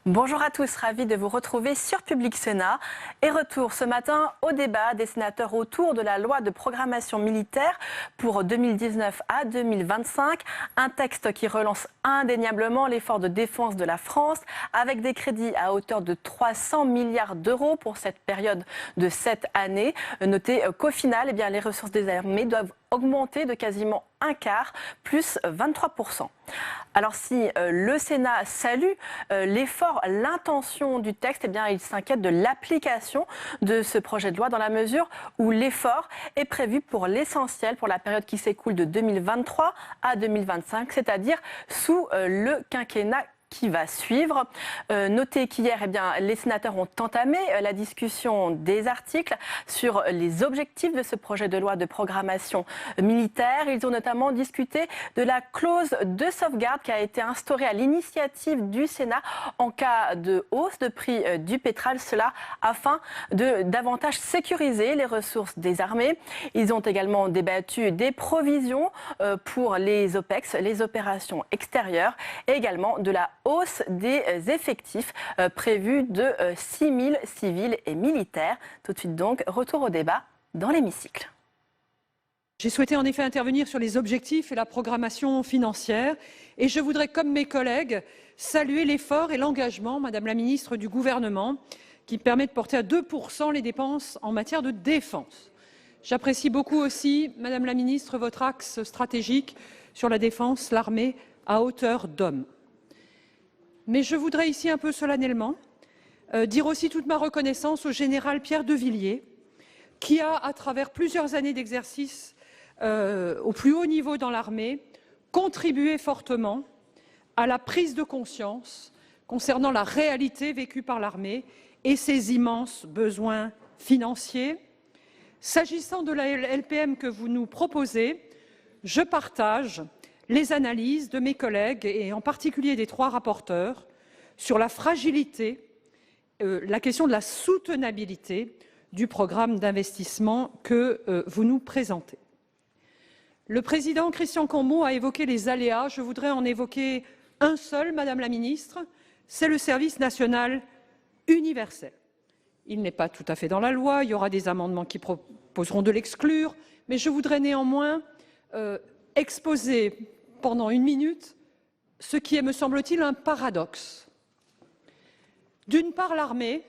Bonjour à tous, ravi de vous retrouver sur Public Sénat. Et retour ce matin au débat des sénateurs autour de la loi de programmation militaire pour 2019 à 2025. Un texte qui relance indéniablement l'effort de défense de la France avec des crédits à hauteur de 300 milliards d'euros pour cette période de 7 années. Notez qu'au final, les ressources des armées doivent augmenter de quasiment un quart, plus 23%. Alors si le Sénat salue l'effort, l'intention du texte, il s'inquiète de l'application de ce projet de loi dans la mesure où l'effort est prévu pour l'essentiel pour la période qui s'écoule de 2023 à 2025, c'est-à-dire sous le quinquennat qui va suivre. Notez qu'hier, les sénateurs ont entamé la discussion des articles sur les objectifs de ce projet de loi de programmation militaire. Ils ont notamment discuté de la clause de sauvegarde qui a été instaurée à l'initiative du Sénat en cas de hausse de prix du pétrole, cela afin de davantage sécuriser les ressources des armées. Ils ont également débattu des provisions pour les OPEX, les opérations extérieures, et également de la hausse des effectifs prévus de 6 000 civils et militaires. Tout de suite donc, retour au débat dans l'hémicycle. J'ai souhaité en effet intervenir sur les objectifs et la programmation financière et je voudrais, comme mes collègues, saluer l'effort et l'engagement, Madame la Ministre, du gouvernement qui permet de porter à 2% les dépenses en matière de défense. J'apprécie beaucoup aussi, Madame la Ministre, votre axe stratégique sur la défense, l'armée à hauteur d'homme. Mais je voudrais ici un peu solennellement dire aussi toute ma reconnaissance au général Pierre de Villiers, qui a, à travers plusieurs années d'exercice au plus haut niveau dans l'armée, contribué fortement à la prise de conscience concernant la réalité vécue par l'armée et ses immenses besoins financiers. S'agissant de la LPM que vous nous proposez, je partage les analyses de mes collègues et en particulier des trois rapporteurs sur la fragilité, la question de la soutenabilité du programme d'investissement que vous nous présentez. Le président Christian Cambon a évoqué les aléas. Je voudrais en évoquer un seul, Madame la Ministre, c'est le service national universel. Il n'est pas tout à fait dans la loi, il y aura des amendements qui proposeront de l'exclure, mais je voudrais néanmoins exposer pendant une minute ce qui est, me semble-t-il, un paradoxe. D'une part, l'armée,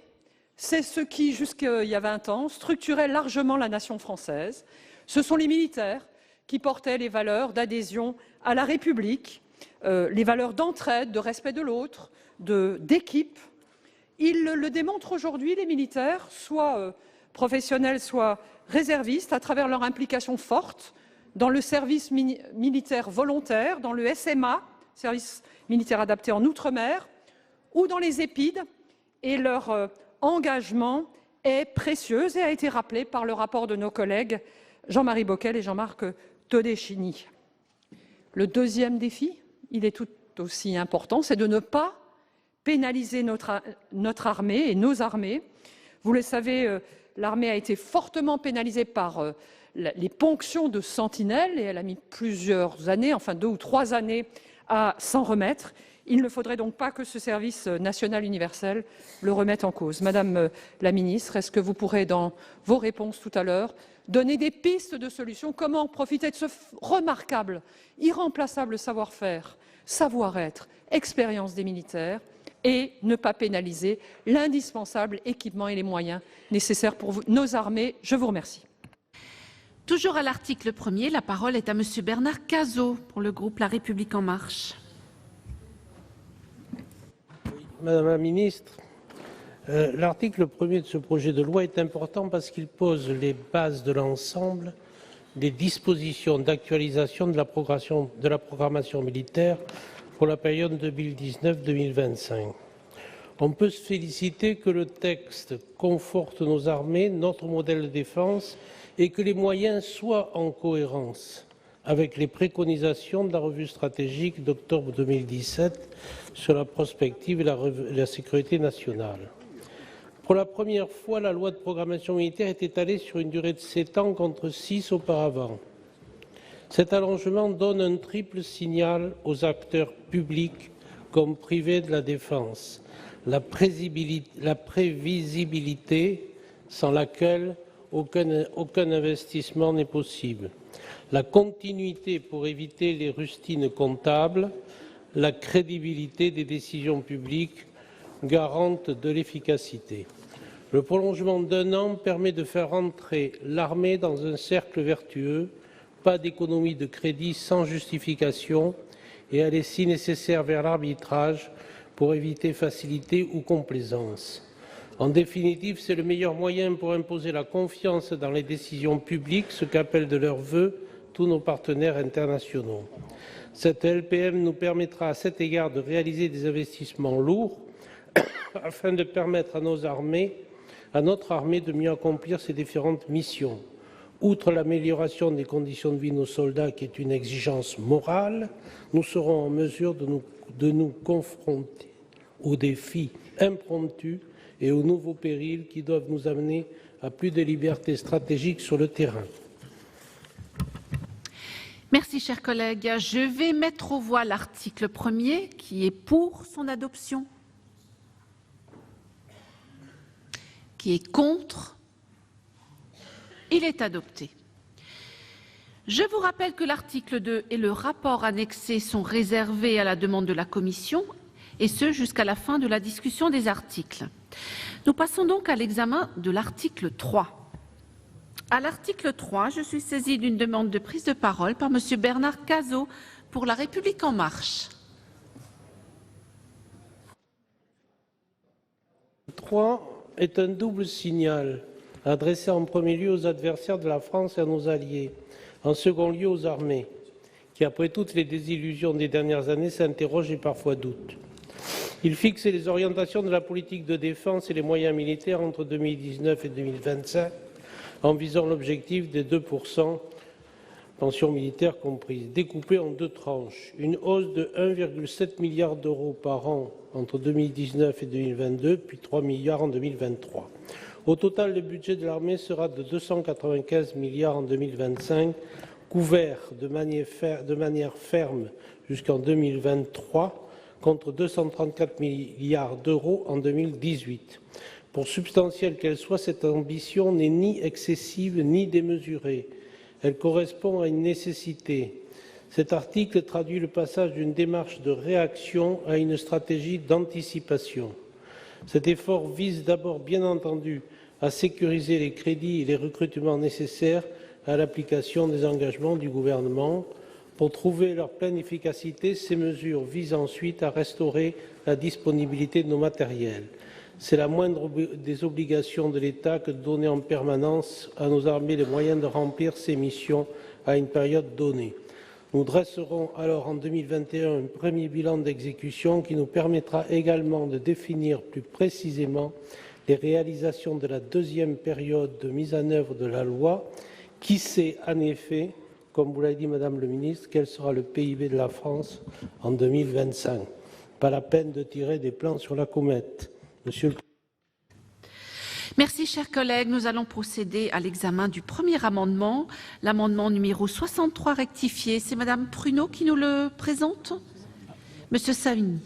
c'est ce qui, jusqu'il y a 20 ans, structurait largement la nation française. Ce sont les militaires qui portaient les valeurs d'adhésion à la République, les valeurs d'entraide, de respect de l'autre, d'équipe. Ils le démontrent aujourd'hui, les militaires, soit professionnels, soit réservistes, à travers leur implication forte dans le service militaire volontaire, dans le SMA, service militaire adapté en Outre-mer, ou dans les EPID, et leur engagement est précieux et a été rappelé par le rapport de nos collègues Jean-Marie Bockel et Jean-Marc Todeschini. Le deuxième défi, il est tout aussi important, c'est de ne pas pénaliser notre armée et nos armées. Vous le savez, l'armée a été fortement pénalisée par les ponctions de sentinelles et elle a mis plusieurs années, enfin 2 ou 3 années, à s'en remettre. Il ne faudrait donc pas que ce service national universel le remette en cause. Madame la Ministre, est-ce que vous pourrez, dans vos réponses tout à l'heure, donner des pistes de solutions? Comment profiter de ce remarquable, irremplaçable savoir-faire, savoir-être, expérience des militaires et ne pas pénaliser l'indispensable équipement et les moyens nécessaires pour nos armées? Je vous remercie. Toujours à l'article 1er, la parole est à Monsieur Bernard Cazeau pour le groupe La République En Marche. Madame la Ministre, l'article 1er de ce projet de loi est important parce qu'il pose les bases de l'ensemble des dispositions d'actualisation de la programmation militaire pour la période 2019-2025. On peut se féliciter que le texte conforte nos armées, notre modèle de défense et que les moyens soient en cohérence avec les préconisations de la revue stratégique d'octobre 2017 sur la prospective et la sécurité nationale. Pour la première fois, la loi de programmation militaire est étalée sur une durée de 7 ans contre 6 auparavant. Cet allongement donne un triple signal aux acteurs publics comme privés de la défense. la prévisibilité sans laquelle aucun investissement n'est possible, la continuité pour éviter les rustines comptables, la crédibilité des décisions publiques garante de l'efficacité. Le prolongement d'1 an permet de faire entrer l'armée dans un cercle vertueux, pas d'économie de crédit sans justification, et aller si nécessaire vers l'arbitrage pour éviter facilité ou complaisance. En définitive, c'est le meilleur moyen pour imposer la confiance dans les décisions publiques, ce qu'appellent de leur vœu tous nos partenaires internationaux. Cette LPM nous permettra à cet égard de réaliser des investissements lourds afin de permettre à notre armée de mieux accomplir ses différentes missions. Outre l'amélioration des conditions de vie de nos soldats, qui est une exigence morale, nous serons en mesure de nous confronter aux défis impromptus et aux nouveaux périls qui doivent nous amener à plus de liberté stratégique sur le terrain. Merci, chers collègues. Je vais mettre aux voix l'article 1er qui est pour son adoption. Qui est contre? Il est adopté. Je vous rappelle que l'article 2 et le rapport annexé sont réservés à la demande de la Commission, et ce jusqu'à la fin de la discussion des articles. Nous passons donc à l'examen de l'article 3. À l'article 3, je suis saisie d'une demande de prise de parole par M. Bernard Cazeau pour La République En Marche. 3 est un double signal adressé en premier lieu aux adversaires de la France et à nos alliés, en second lieu aux armées, qui, après toutes les désillusions des dernières années, s'interrogent et parfois doutent. Il fixe les orientations de la politique de défense et les moyens militaires entre 2019 et 2025, en visant l'objectif des 2%, pensions militaires comprises, découpé en 2 tranches. Une hausse de 1,7 milliard d'euros par an entre 2019 et 2022, puis 3 milliards en 2023. Au total, le budget de l'armée sera de 295 milliards en 2025, couvert de manière ferme jusqu'en 2023, contre 234 milliards d'euros en 2018. Pour substantielle qu'elle soit, cette ambition n'est ni excessive ni démesurée. Elle correspond à une nécessité. Cet article traduit le passage d'une démarche de réaction à une stratégie d'anticipation. Cet effort vise d'abord, bien entendu, à sécuriser les crédits et les recrutements nécessaires à l'application des engagements du gouvernement. Pour trouver leur pleine efficacité, ces mesures visent ensuite à restaurer la disponibilité de nos matériels. C'est la moindre des obligations de l'État que de donner en permanence à nos armées les moyens de remplir ces missions à une période donnée. Nous dresserons alors en 2021 un premier bilan d'exécution qui nous permettra également de définir plus précisément les réalisations de la deuxième période de mise en œuvre de la loi. Qui sait en effet, comme vous l'avez dit Madame le Ministre, quel sera le PIB de la France en 2025 ? Pas la peine de tirer des plans sur la comète. Monsieur le... Merci, chers collègues. Nous allons procéder à l'examen du premier amendement, l'amendement numéro 63 rectifié. C'est Madame Pruneau qui nous le présente. Monsieur Savigny.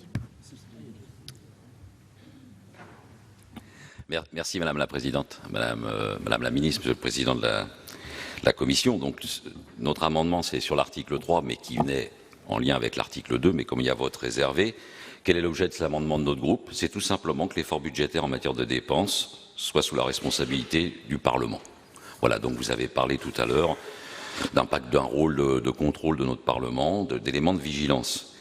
Merci Madame la Présidente, Madame la Ministre, Monsieur le Président de la Commission. Donc, notre amendement, c'est sur l'article 3, mais qui venait en lien avec l'article 2, mais comme il y a vote réservé. Quel est l'objet de cet amendement de notre groupe? C'est tout simplement que l'effort budgétaire en matière de dépenses soit sous la responsabilité du Parlement. Voilà, donc vous avez parlé tout à l'heure d'un rôle de contrôle de notre Parlement, d'éléments de vigilance.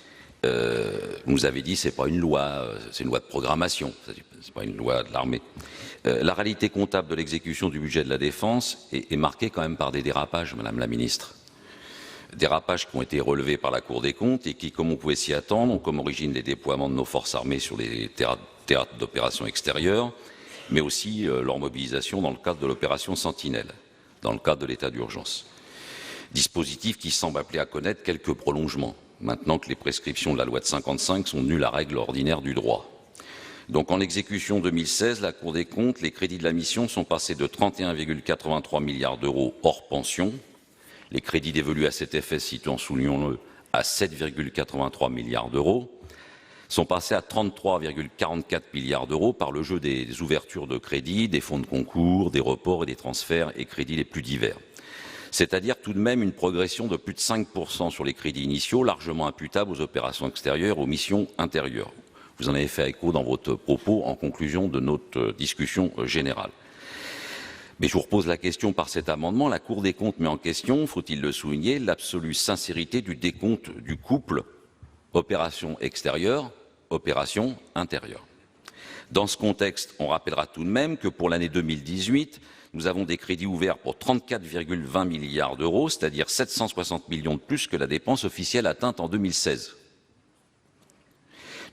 Vous avez dit c'est pas une loi, c'est une loi de programmation, c'est pas une loi de l'armée. La réalité comptable de l'exécution du budget de la défense est marquée quand même par des dérapages, Madame la Ministre. Dérapages qui ont été relevés par la Cour des comptes et qui, comme on pouvait s'y attendre, ont comme origine les déploiements de nos forces armées sur les théâtres d'opérations extérieures, mais aussi leur mobilisation dans le cadre de l'opération Sentinelle, dans le cadre de l'état d'urgence. Dispositif qui semble appeler à connaître quelques prolongements, maintenant que les prescriptions de la loi de 55 sont devenues la règle ordinaire du droit. Donc en exécution 2016, la Cour des comptes, les crédits de la mission sont passés de 31,83 milliards d'euros hors pension, les crédits dévolus à cet effet situant, soulignons-le, à 7,83 milliards d'euros, sont passés à 33,44 milliards d'euros par le jeu des ouvertures de crédit, des fonds de concours, des reports et des transferts et crédits les plus divers. C'est-à-dire tout de même une progression de plus de 5% sur les crédits initiaux, largement imputables aux opérations extérieures, aux missions intérieures. Vous en avez fait écho dans votre propos en conclusion de notre discussion générale. Mais je vous repose la question par cet amendement. La Cour des comptes met en question, faut-il le souligner, l'absolue sincérité du décompte du couple opération extérieure, opération intérieure. Dans ce contexte, on rappellera tout de même que pour l'année 2018, nous avons des crédits ouverts pour 34,20 milliards d'euros, c'est-à-dire 760 millions de plus que la dépense officielle atteinte en 2016.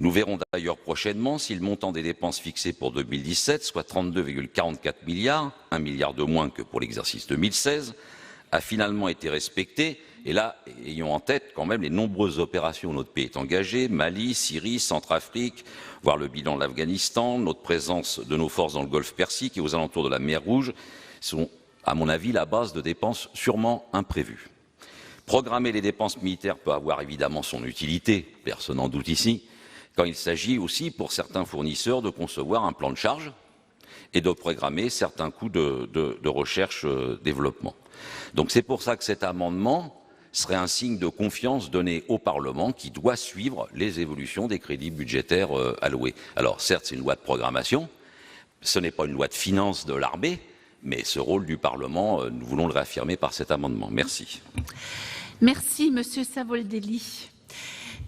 Nous verrons d'ailleurs prochainement si le montant des dépenses fixées pour 2017, soit 32,44 milliards, 1 milliard de moins que pour l'exercice 2016, a finalement été respecté. Et là, ayons en tête quand même les nombreuses opérations où notre pays est engagé, Mali, Syrie, Centrafrique, voire le bilan de l'Afghanistan, notre présence de nos forces dans le Golfe Persique et aux alentours de la mer Rouge sont, à mon avis, la base de dépenses sûrement imprévues. Programmer les dépenses militaires peut avoir évidemment son utilité, personne n'en doute ici, quand il s'agit aussi pour certains fournisseurs de concevoir un plan de charge et de programmer certains coûts de recherche-développement. Donc c'est pour ça que cet amendement serait un signe de confiance donné au Parlement qui doit suivre les évolutions des crédits budgétaires alloués. Alors certes, c'est une loi de programmation, ce n'est pas une loi de finances de l'armée, mais ce rôle du Parlement, nous voulons le réaffirmer par cet amendement. Merci. Merci, Monsieur Savoldelli.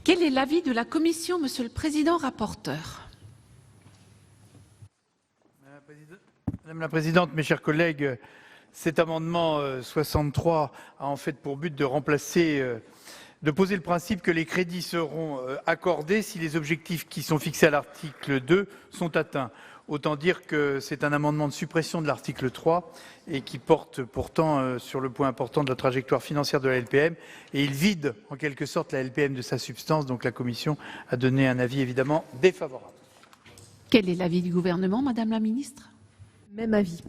Quel est l'avis de la Commission, Monsieur le Président rapporteur? Madame la Présidente, mes chers collègues, cet amendement 63 a en fait pour but de remplacer, de poser le principe que les crédits seront accordés si les objectifs qui sont fixés à l'article 2 sont atteints. Autant dire que c'est un amendement de suppression de l'article 3 et qui porte pourtant sur le point important de la trajectoire financière de la LPM et il vide en quelque sorte la LPM de sa substance. Donc la Commission a donné un avis évidemment défavorable. Quel est l'avis du gouvernement, Madame la Ministre? Même avis.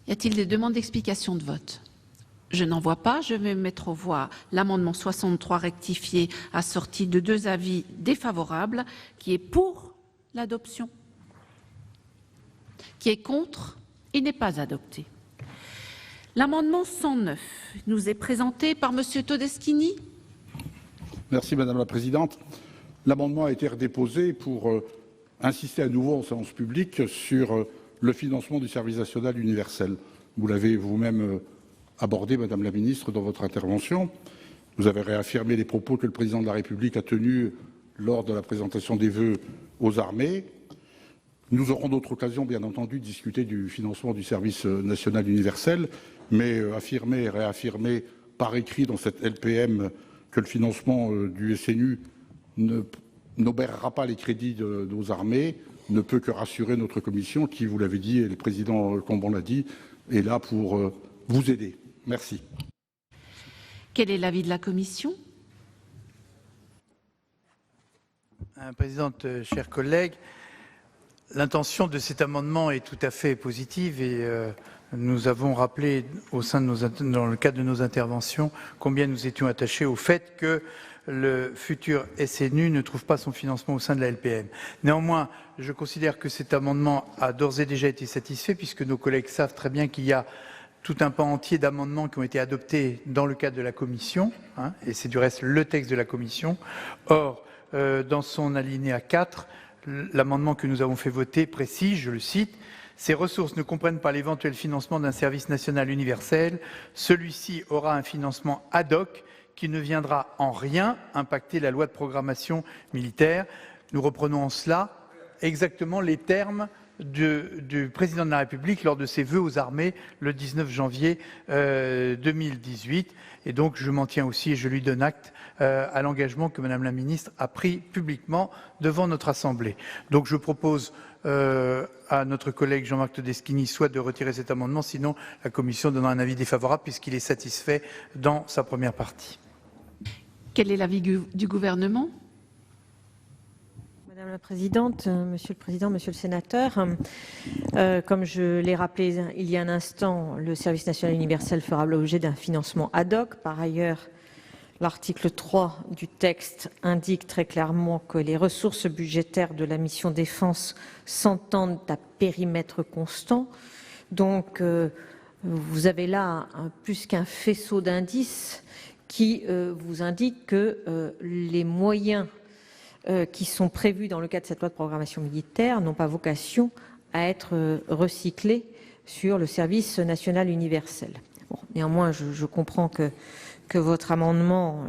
Y a-t-il des demandes d'explication de vote? Je n'en vois pas. Je vais mettre aux voix l'amendement 63 rectifié assorti de 2 avis défavorables. Qui est pour l'adoption? Qui est contre? Il n'est pas adopté. L'amendement 109 nous est présenté par Monsieur Todeschini. Merci Madame la Présidente. L'amendement a été redéposé pour insister à nouveau en séance publique sur le financement du service national universel. Vous l'avez vous-même abordé, Madame la Ministre, dans votre intervention. Vous avez réaffirmé les propos que le Président de la République a tenus lors de la présentation des vœux aux armées. Nous aurons d'autres occasions, bien entendu, de discuter du financement du service national universel, mais affirmer et réaffirmer par écrit dans cette LPM que le financement du SNU n'obérera pas les crédits de nos armées ne peut que rassurer notre commission qui, vous l'avez dit, et le président Cambon l'a dit, est là pour vous aider. Merci. Quel est l'avis de la Commission? Madame la Présidente, chers collègues, l'intention de cet amendement est tout à fait positive et nous avons rappelé dans le cadre de nos interventions combien nous étions attachés au fait que le futur SNU ne trouve pas son financement au sein de la LPM. Néanmoins, je considère que cet amendement a d'ores et déjà été satisfait puisque nos collègues savent très bien qu'il y a tout un pan entier d'amendements qui ont été adoptés dans le cadre de la Commission, et c'est du reste le texte de la Commission. Or, dans son alinéa 4, l'amendement que nous avons fait voter précise, je le cite, « Ces ressources ne comprennent pas l'éventuel financement d'un service national universel. Celui-ci aura un financement ad hoc qui ne viendra en rien impacter la loi de programmation militaire. » Nous reprenons en cela exactement les termes du président de la République lors de ses vœux aux armées le 19 janvier 2018. Et donc je m'en tiens aussi et je lui donne acte à l'engagement que Madame la Ministre a pris publiquement devant notre Assemblée. Donc je propose à notre collègue Jean-Marc Todeschini soit de retirer cet amendement, sinon la Commission donnera un avis défavorable puisqu'il est satisfait dans sa première partie. Quel est l'avis du gouvernement? Madame la Présidente, Monsieur le Président, Monsieur le Sénateur, comme je l'ai rappelé il y a un instant, le service national universel fera l'objet d'un financement ad hoc. Par ailleurs, L'article 3 du texte indique très clairement que les ressources budgétaires de la mission Défense s'entendent à périmètre constant. Donc, vous avez là plus qu'un faisceau d'indices qui vous indique que les moyens qui sont prévus dans le cadre de cette loi de programmation militaire n'ont pas vocation à être recyclés sur le service national universel. Bon, néanmoins, je comprends que votre amendement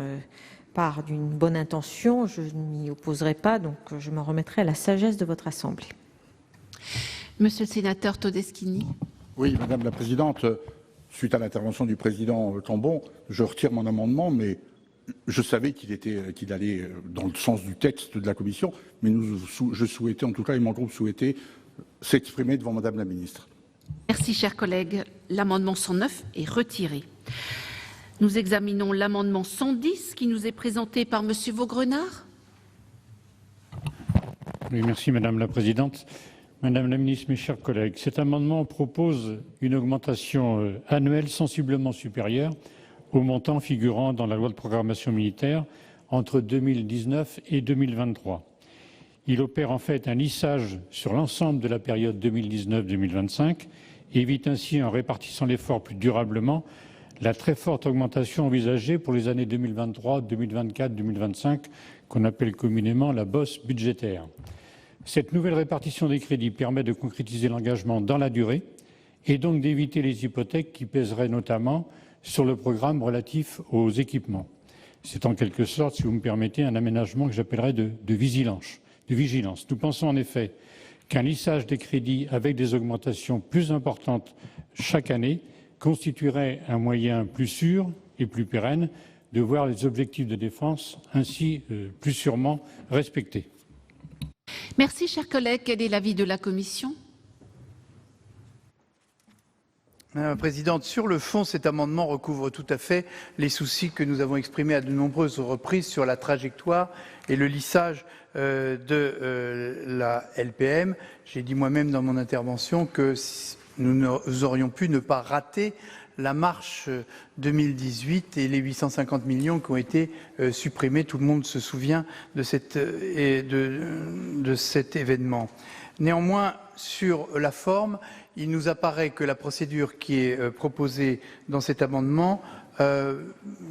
part d'une bonne intention. Je ne m'y opposerai pas, donc je m'en remettrai à la sagesse de votre Assemblée. Monsieur le sénateur Todeschini. Oui, Madame la Présidente, suite à l'intervention du président Cambon, je retire mon amendement, mais je savais qu'il allait dans le sens du texte de la Commission, mais je souhaitais, en tout cas, et mon groupe souhaitait s'exprimer devant Madame la Ministre. Merci, chers collègues. L'amendement 109 est retiré. Nous examinons l'amendement 110 qui nous est présenté par Monsieur Vaugrenard. Oui, merci Madame la Présidente. Madame la Ministre, mes chers collègues, cet amendement propose une augmentation annuelle sensiblement supérieure au montant figurant dans la loi de programmation militaire entre 2019 et 2023. Il opère en fait un lissage sur l'ensemble de la période 2019-2025 et évite ainsi, en répartissant l'effort plus durablement, la très forte augmentation envisagée pour les années 2023, 2024, 2025, qu'on appelle communément la bosse budgétaire. Cette nouvelle répartition des crédits permet de concrétiser l'engagement dans la durée et donc d'éviter les hypothèques qui pèseraient notamment sur le programme relatif aux équipements. C'est en quelque sorte, si vous me permettez, un aménagement que j'appellerais de vigilance. Nous pensons en effet qu'un lissage des crédits avec des augmentations plus importantes chaque année constituerait un moyen plus sûr et plus pérenne de voir les objectifs de défense ainsi plus sûrement respectés. Merci, chers collègues. Quel est l'avis de la Commission ? Madame la Présidente, sur le fond, cet amendement recouvre tout à fait les soucis que nous avons exprimés à de nombreuses reprises sur la trajectoire et le lissage de la LPM. J'ai dit moi-même dans mon intervention que nous aurions pu ne pas rater la marche 2018 et les 850 millions qui ont été supprimés. Tout le monde se souvient de cet événement. Néanmoins, sur la forme, il nous apparaît que la procédure qui est proposée dans cet amendement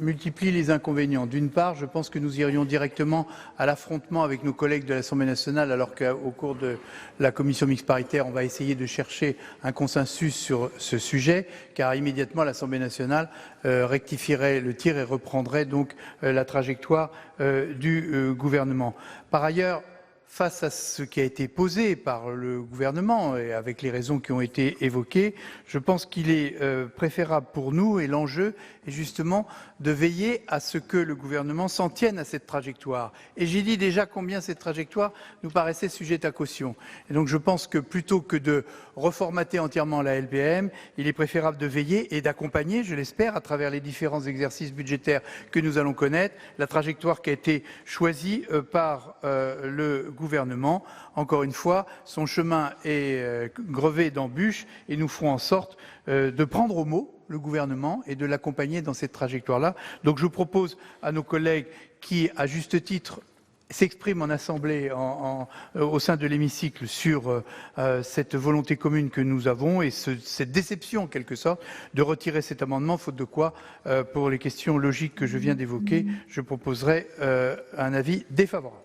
multiplie les inconvénients. D'une part, je pense que nous irions directement à l'affrontement avec nos collègues de l'Assemblée nationale, alors qu'au cours de la commission mixte paritaire, on va essayer de chercher un consensus sur ce sujet, car immédiatement l'Assemblée nationale rectifierait le tir et reprendrait donc la trajectoire du gouvernement. Par ailleurs, face à ce qui a été posé par le gouvernement et avec les raisons qui ont été évoquées, je pense qu'il est préférable pour nous, et l'enjeu est justement de veiller à ce que le gouvernement s'en tienne à cette trajectoire. Et j'ai dit déjà combien cette trajectoire nous paraissait sujette à caution. Et donc je pense que plutôt que de reformater entièrement la LPM, il est préférable de veiller et d'accompagner, je l'espère, à travers les différents exercices budgétaires que nous allons connaître, la trajectoire qui a été choisie par le gouvernement. Encore une fois, son chemin est grevé d'embûches et nous ferons en sorte de prendre au mot le gouvernement et de l'accompagner dans cette trajectoire-là. Donc je propose à nos collègues qui, à juste titre, s'expriment en assemblée, au sein de l'hémicycle, sur cette volonté commune que nous avons et cette déception, en quelque sorte, de retirer cet amendement, faute de quoi, pour les questions logiques que je viens d'évoquer, je proposerai un avis défavorable.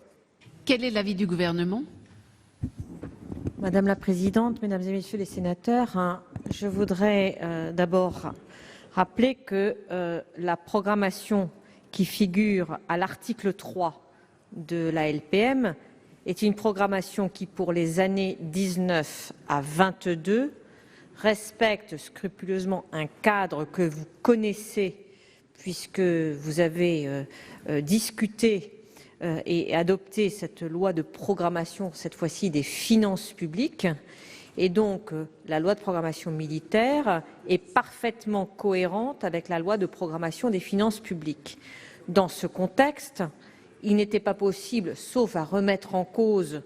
Quel est l'avis du gouvernement ? Madame la Présidente, Mesdames et Messieurs les sénateurs, je voudrais d'abord rappeler que la programmation qui figure à l'article 3 de la LPM est une programmation qui, pour les années 19 à 22, respecte scrupuleusement un cadre que vous connaissez puisque vous avez discuté et adopté cette loi de programmation, cette fois-ci des finances publiques. Et donc, la loi de programmation militaire est parfaitement cohérente avec la loi de programmation des finances publiques. Dans ce contexte, il n'était pas possible, sauf à remettre en cause,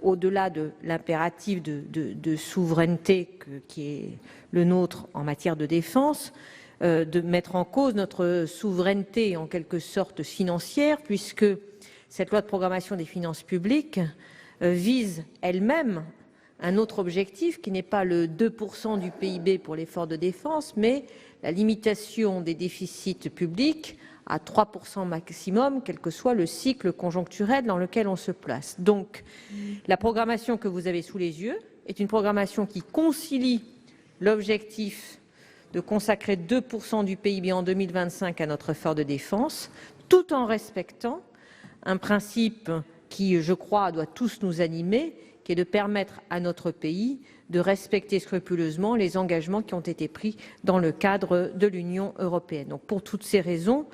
au-delà de l'impératif de souveraineté qui est le nôtre en matière de défense, de mettre en cause notre souveraineté en quelque sorte financière, puisque cette loi de programmation des finances publiques vise elle-même un autre objectif qui n'est pas le 2% du PIB pour l'effort de défense, mais la limitation des déficits publics à 3% maximum, quel que soit le cycle conjoncturel dans lequel on se place. Donc, la programmation que vous avez sous les yeux est une programmation qui concilie l'objectif de consacrer 2% du PIB en 2025 à notre effort de défense, tout en respectant un principe qui, je crois, doit tous nous animer, qui est de permettre à notre pays de respecter scrupuleusement les engagements qui ont été pris dans le cadre de l'Union européenne. Donc, pour toutes ces raisons,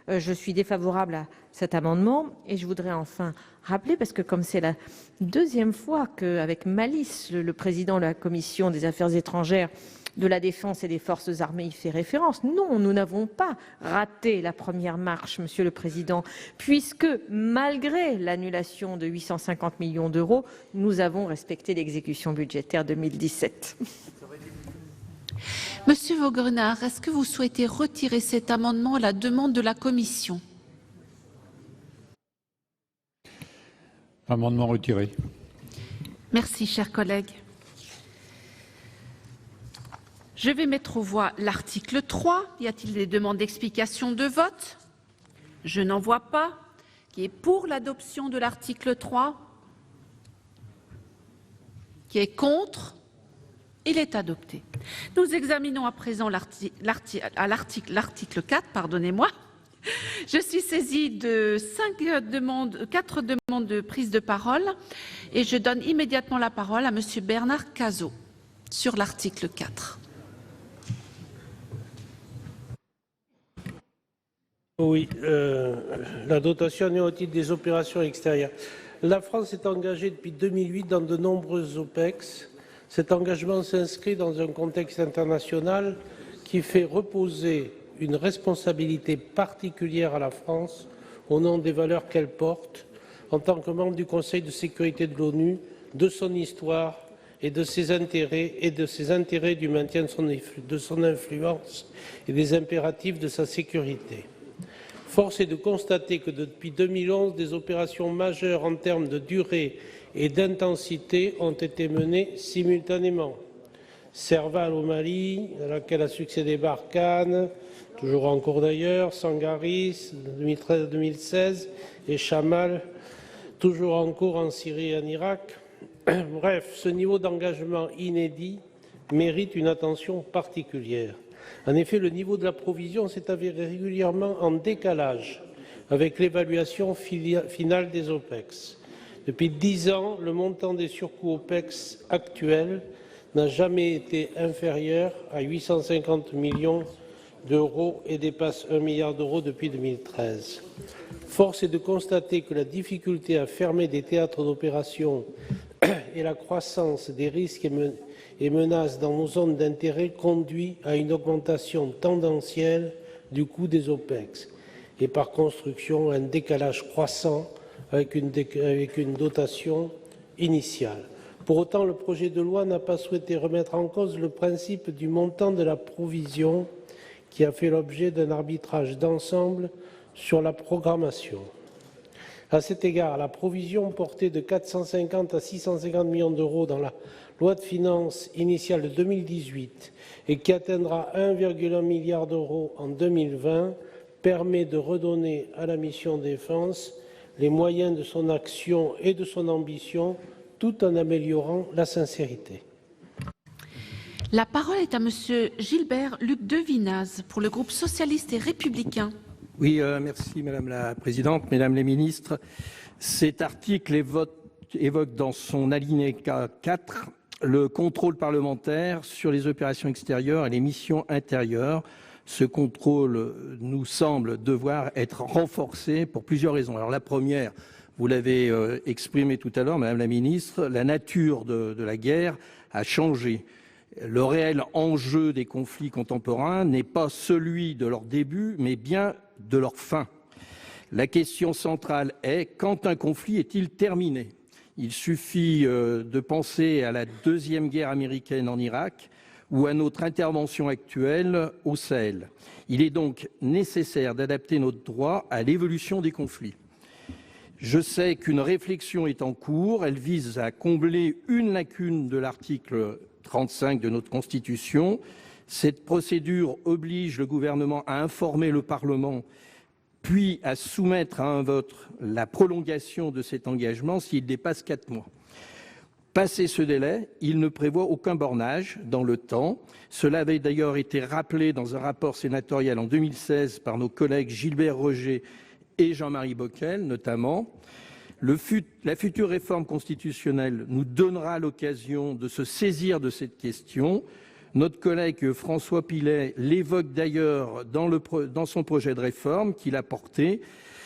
je suis défavorable à cet amendement et je voudrais enfin rappeler, parce que comme c'est la deuxième fois qu'avec malice le président de la Commission des Affaires étrangères, de la Défense et des Forces armées y fait référence, non, nous n'avons pas raté la première marche, Monsieur le Président, puisque malgré l'annulation de 850 millions d'euros, nous avons respecté l'exécution budgétaire 2017. Monsieur Vaugrenard, est-ce que vous souhaitez retirer cet amendement à la demande de la Commission? Amendement retiré. Merci, chers collègues. Je vais mettre aux voix l'article 3. Y a-t-il des demandes d'explication de vote? Je n'en vois pas. Qui est pour l'adoption de l'article 3? Qui est contre? Il est adopté. Nous examinons à présent l'article 4, pardonnez-moi. Je suis saisie de 4 demandes de prise de parole et je donne immédiatement la parole à Monsieur Bernard Cazeau sur l'article 4. Oui, la dotation annuelle au titre des opérations extérieures. La France est engagée depuis 2008 dans de nombreuses OPEX. Cet engagement s'inscrit dans un contexte international qui fait reposer une responsabilité particulière à la France au nom des valeurs qu'elle porte en tant que membre du Conseil de sécurité de l'ONU, de son histoire et de ses intérêts du maintien de son influence et des impératifs de sa sécurité. Force est de constater que depuis 2011, des opérations majeures en termes de durée et d'intensité ont été menées simultanément. Serval au Mali, à laquelle a succédé Barkhane, toujours en cours d'ailleurs, Sangaris, 2013-2016, et Chamal, toujours en cours en Syrie et en Irak. Bref, ce niveau d'engagement inédit mérite une attention particulière. En effet, le niveau de la provision s'est avéré régulièrement en décalage avec l'évaluation finale des OPEX. Depuis 10 ans, le montant des surcoûts OPEX actuels n'a jamais été inférieur à 850 millions d'euros et dépasse 1 milliard d'euros depuis 2013. Force est de constater que la difficulté à fermer des théâtres d'opération et la croissance des risques et menaces dans nos zones d'intérêt conduit à une augmentation tendancielle du coût des OPEX et par construction un décalage croissant avec une dotation initiale. Pour autant, le projet de loi n'a pas souhaité remettre en cause le principe du montant de la provision qui a fait l'objet d'un arbitrage d'ensemble sur la programmation. À cet égard, la provision portée de 450 à 650 millions d'euros dans la loi de finances initiale de 2018 et qui atteindra 1,1 milliard d'euros en 2020 permet de redonner à la mission défense les moyens de son action et de son ambition tout en améliorant la sincérité. La parole est à Monsieur Gilbert Luc Devinaz pour le groupe socialiste et républicain. Oui, merci Madame la Présidente, Mesdames les Ministres. Cet article évoque dans son alinéa 4 le contrôle parlementaire sur les opérations extérieures et les missions intérieures. Ce contrôle nous semble devoir être renforcé pour plusieurs raisons. Alors la première, vous l'avez exprimé tout à l'heure, Madame la Ministre, la nature de la guerre a changé. Le réel enjeu des conflits contemporains n'est pas celui de leur début, mais bien de leur fin. La question centrale est quand un conflit est-il terminé? Il suffit de penser à la Deuxième Guerre américaine en Irak, ou à notre intervention actuelle au Sahel. Il est donc nécessaire d'adapter notre droit à l'évolution des conflits. Je sais qu'une réflexion est en cours. Elle vise à combler une lacune de l'article 35 de notre Constitution. Cette procédure oblige le gouvernement à informer le Parlement, puis à soumettre à un vote la prolongation de cet engagement s'il dépasse 4 mois. Passé ce délai, il ne prévoit aucun bornage dans le temps. Cela avait d'ailleurs été rappelé dans un rapport sénatorial en 2016 par nos collègues Gilbert Roger et Jean-Marie Bockel notamment. La future réforme constitutionnelle nous donnera l'occasion de se saisir de cette question. Notre collègue François Pillet l'évoque d'ailleurs dans son projet de réforme qu'il a porté.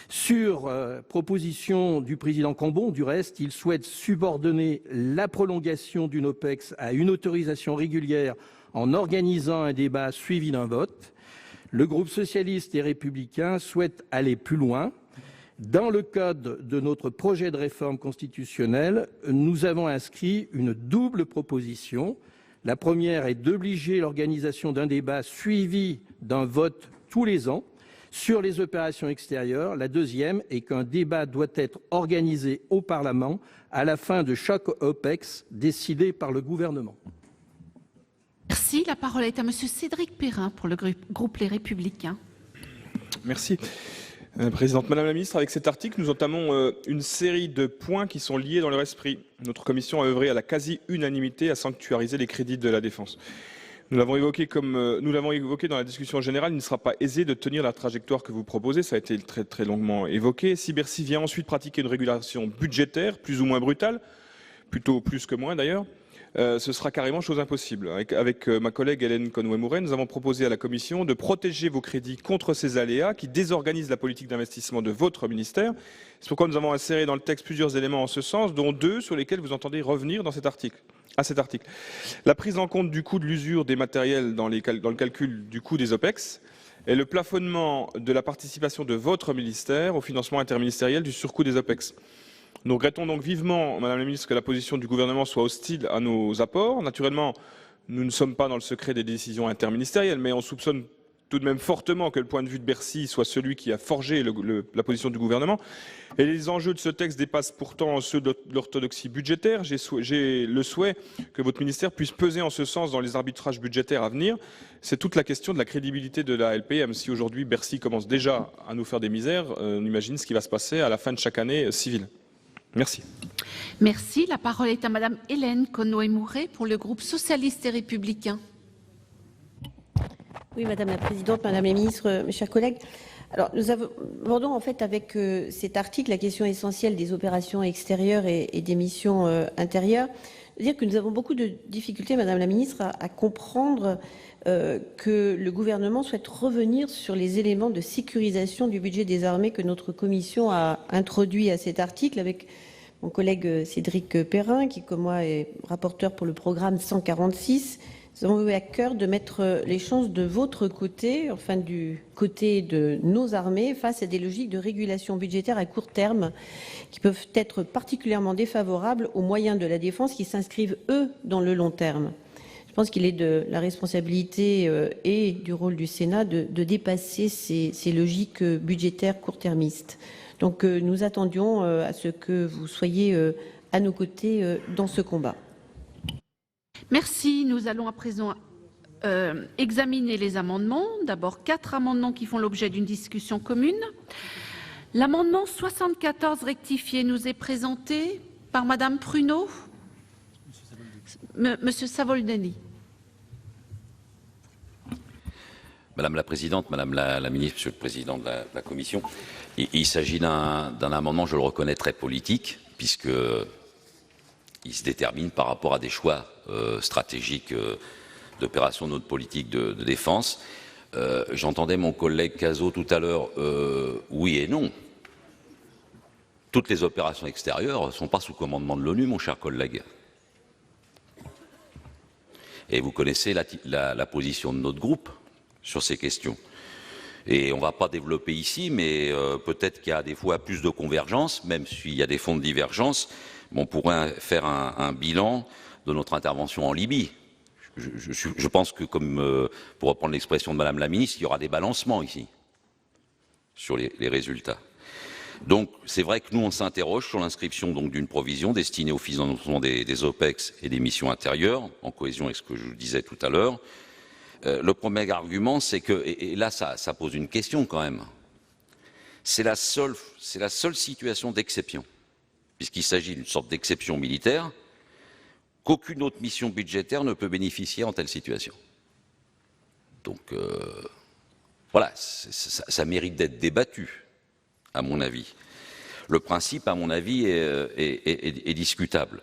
Sur proposition du président Cambon, du reste, il souhaite subordonner la prolongation d'une OPEX à une autorisation régulière en organisant un débat suivi d'un vote. Le groupe socialiste et républicain souhaite aller plus loin. Dans le cadre de notre projet de réforme constitutionnelle, nous avons inscrit une double proposition. La première est d'obliger l'organisation d'un débat suivi d'un vote tous les ans sur les opérations extérieures. La deuxième est qu'un débat doit être organisé au Parlement à la fin de chaque OPEX décidé par le gouvernement. Merci. La parole est à Monsieur Cédric Perrin pour le groupe Les Républicains. Merci. Présidente, Madame la Ministre, avec cet article, nous entamons une série de points qui sont liés dans leur esprit. Notre commission a œuvré à la quasi-unanimité à sanctuariser les crédits de la défense. Nous l'avons évoqué dans la discussion générale, il ne sera pas aisé de tenir la trajectoire que vous proposez, ça a été très, très longuement évoqué. Si Bercy vient ensuite pratiquer une régulation budgétaire, plus ou moins brutale, plutôt plus que moins d'ailleurs, ce sera carrément chose impossible. Avec ma collègue Hélène Conway-Mouret, nous avons proposé à la Commission de protéger vos crédits contre ces aléas qui désorganisent la politique d'investissement de votre ministère. C'est pourquoi nous avons inséré dans le texte plusieurs éléments en ce sens, dont 2 sur lesquels vous entendez revenir dans cet article. La prise en compte du coût de l'usure des matériels dans le calcul du coût des OPEX et le plafonnement de la participation de votre ministère au financement interministériel du surcoût des OPEX. Nous regrettons donc vivement, Madame la Ministre, que la position du gouvernement soit hostile à nos apports. Naturellement, nous ne sommes pas dans le secret des décisions interministérielles, mais on soupçonne tout de même fortement que le point de vue de Bercy soit celui qui a forgé la position du gouvernement. Et les enjeux de ce texte dépassent pourtant ceux de l'orthodoxie budgétaire. J'ai le souhait que votre ministère puisse peser en ce sens dans les arbitrages budgétaires à venir. C'est toute la question de la crédibilité de la LPM. Si aujourd'hui Bercy commence déjà à nous faire des misères, on imagine ce qui va se passer à la fin de chaque année civile. Merci. Merci. La parole est à Madame Hélène Conway-Mouret pour le groupe socialiste et républicain. Oui, Madame la Présidente, Madame la Ministre, mes chers collègues. Alors, nous abordons en fait avec cet article la question essentielle des opérations extérieures et des missions intérieures. C'est-à-dire que nous avons beaucoup de difficultés, Madame la Ministre, à comprendre que le gouvernement souhaite revenir sur les éléments de sécurisation du budget des armées que notre commission a introduit à cet article avec mon collègue Cédric Perrin, qui, comme moi, est rapporteur pour le programme 146. Nous avons eu à cœur de mettre les chances de votre côté, enfin du côté de nos armées, face à des logiques de régulation budgétaire à court terme qui peuvent être particulièrement défavorables aux moyens de la défense qui s'inscrivent, eux, dans le long terme. Je pense qu'il est de la responsabilité et du rôle du Sénat de dépasser ces logiques budgétaires court-termistes. Donc nous attendions à ce que vous soyez à nos côtés dans ce combat. Merci. Nous allons à présent examiner les amendements. D'abord, 4 amendements qui font l'objet d'une discussion commune. L'amendement 74 rectifié nous est présenté par Madame Pruneau. Monsieur Savoldelli. Madame la Présidente, Madame la Ministre, Monsieur le Président de la Commission, il s'agit d'un amendement, je le reconnais, très politique, puisqu'il se détermine par rapport à des choix stratégiques d'opération de notre politique de défense. J'entendais mon collègue Cazot tout à l'heure, oui et non. Toutes les opérations extérieures ne sont pas sous commandement de l'ONU, mon cher collègue. Et vous connaissez la position de notre groupe sur ces questions. Et on ne va pas développer ici, mais peut-être qu'il y a des fois plus de convergence, même s'il y a des fonds de divergence. On pourrait faire un bilan de notre intervention en Libye. je pense que, comme pour reprendre l'expression de Madame la Ministre, il y aura des balancements ici sur les résultats. Donc, c'est vrai que nous, on s'interroge sur l'inscription d'une provision destinée au financement des OPEX et des missions intérieures, en cohésion avec ce que je vous disais tout à l'heure. Le premier argument, c'est que, et là, ça pose une question quand même, c'est la seule situation d'exception, puisqu'il s'agit d'une sorte d'exception militaire, qu'aucune autre mission budgétaire ne peut bénéficier en telle situation. Donc, voilà, ça mérite d'être débattu, à mon avis. Le principe, à mon avis, est discutable.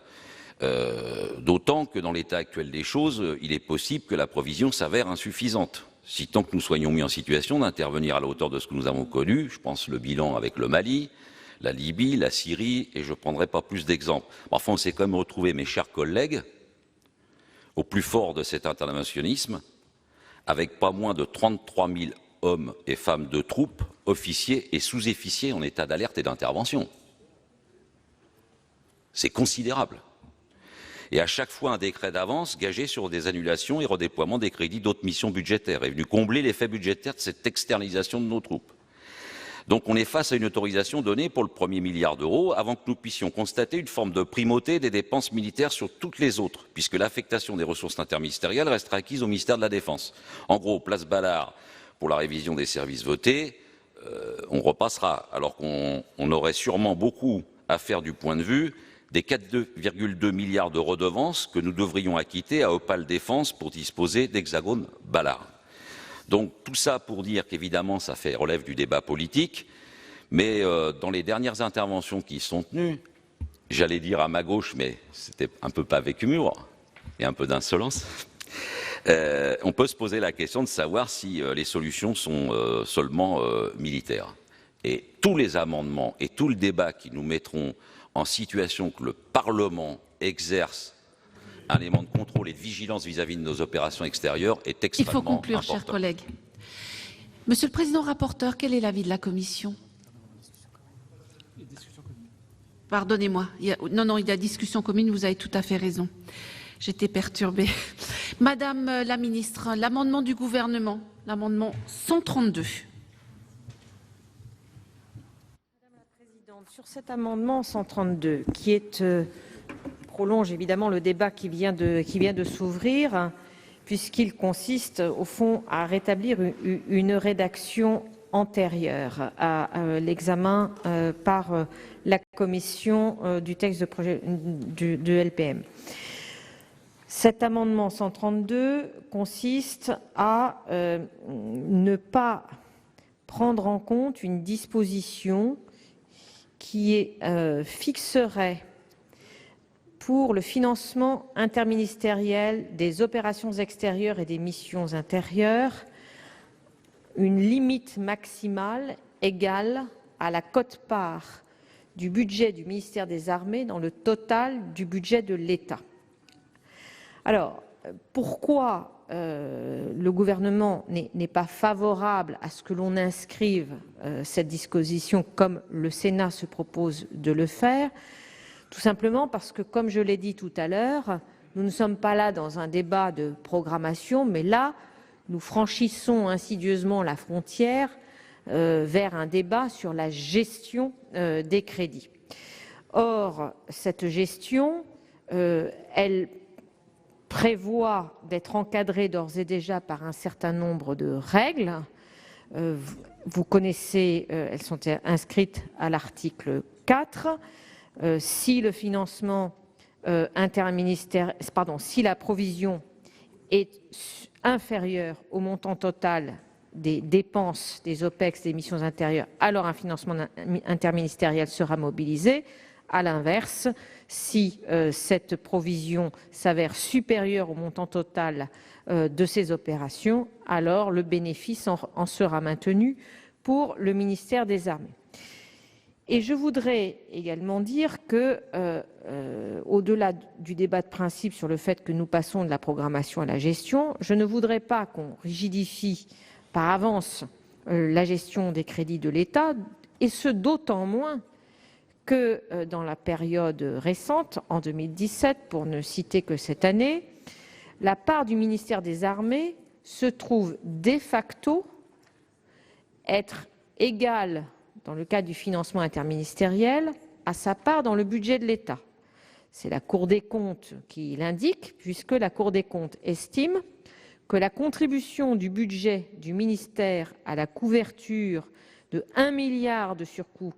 D'autant que dans l'état actuel des choses, il est possible que la provision s'avère insuffisante. Si tant que nous soyons mis en situation d'intervenir à la hauteur de ce que nous avons connu, je pense le bilan avec le Mali, la Libye, la Syrie, et je ne prendrai pas plus d'exemples. Enfin, on s'est quand même retrouvé, mes chers collègues, au plus fort de cet interventionnisme, avec pas moins de 33 000 hommes et femmes de troupes, officiers et sous-officiers en état d'alerte et d'intervention. C'est considérable. Et à chaque fois, un décret d'avance gagé sur des annulations et redéploiements des crédits d'autres missions budgétaires est venu combler l'effet budgétaire de cette externalisation de nos troupes. Donc on est face à une autorisation donnée pour le premier milliard d'euros avant que nous puissions constater une forme de primauté des dépenses militaires sur toutes les autres, puisque l'affectation des ressources interministérielles restera acquise au ministère de la Défense. En gros, place Ballard pour la révision des services votés, on repassera, alors qu'on aurait sûrement beaucoup à faire du point de vue des 4,2 milliards de redevances que nous devrions acquitter à Opal Défense pour disposer d'Hexagone Ballard. Donc tout ça pour dire qu'évidemment ça relève du débat politique, mais dans les dernières interventions qui sont tenues, j'allais dire à ma gauche, mais c'était un peu pas avec humour et un peu d'insolence, on peut se poser la question de savoir si les solutions sont seulement militaires. Et tous les amendements et tout le débat qui nous mettront en situation que le Parlement exerce un élément de contrôle et de vigilance vis-à-vis de nos opérations extérieures est extrêmement important. Il faut conclure, chers collègues. Monsieur le Président rapporteur, quel est l'avis de la Commission? Pardonnez-moi. Non, il y a discussion commune, vous avez tout à fait raison. J'étais perturbée. Madame la Ministre, l'amendement du gouvernement, l'amendement 132. Madame la Présidente, sur cet amendement 132, qui prolonge évidemment le débat qui vient de s'ouvrir, puisqu'il consiste au fond à rétablir une rédaction antérieure à l'examen par la Commission du texte de projet de LPM. Cet amendement 132 consiste à ne pas prendre en compte une disposition qui fixerait pour le financement interministériel des opérations extérieures et des missions intérieures une limite maximale égale à la quote-part du budget du ministère des Armées dans le total du budget de l'État. Alors, pourquoi le gouvernement n'est pas favorable à ce que l'on inscrive cette disposition comme le Sénat se propose de le faire? Tout simplement parce que, comme je l'ai dit tout à l'heure, nous ne sommes pas là dans un débat de programmation, mais là, nous franchissons insidieusement la frontière vers un débat sur la gestion des crédits. Or, cette gestion, elle prévoit d'être encadrée d'ores et déjà par un certain nombre de règles. Vous connaissez, elles sont inscrites à l'article 4. Si le financement si la provision est inférieure au montant total des dépenses des OPEX des missions intérieures, alors un financement interministériel sera mobilisé. À l'inverse, si cette provision s'avère supérieure au montant total de ces opérations, alors le bénéfice en sera maintenu pour le ministère des Armées. Et je voudrais également dire que, au-delà du débat de principe sur le fait que nous passons de la programmation à la gestion, je ne voudrais pas qu'on rigidifie par avance la gestion des crédits de l'État, et ce d'autant moins que dans la période récente, en 2017, pour ne citer que cette année, la part du ministère des Armées se trouve de facto être égale, dans le cadre du financement interministériel, à sa part dans le budget de l'État. C'est la Cour des comptes qui l'indique, puisque la Cour des comptes estime que la contribution du budget du ministère à la couverture de 1 milliard de surcoût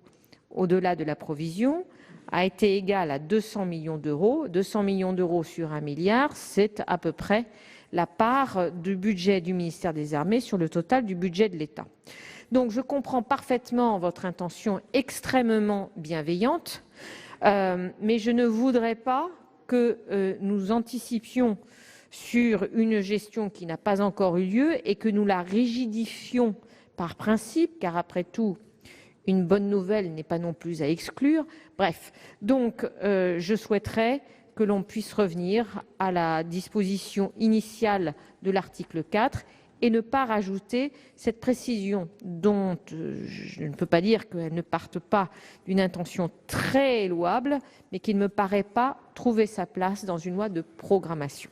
au-delà de la provision a été égale à 200 millions d'euros. 200 millions d'euros sur 1 milliard, c'est à peu près la part du budget du ministère des Armées sur le total du budget de l'État. Donc je comprends parfaitement votre intention extrêmement bienveillante, mais je ne voudrais pas que nous anticipions sur une gestion qui n'a pas encore eu lieu et que nous la rigidifions par principe, car après tout, une bonne nouvelle n'est pas non plus à exclure. Bref, donc je souhaiterais que l'on puisse revenir à la disposition initiale de l'article 4 et ne pas rajouter cette précision dont je ne peux pas dire qu'elle ne parte pas d'une intention très louable, mais qui ne me paraît pas trouver sa place dans une loi de programmation.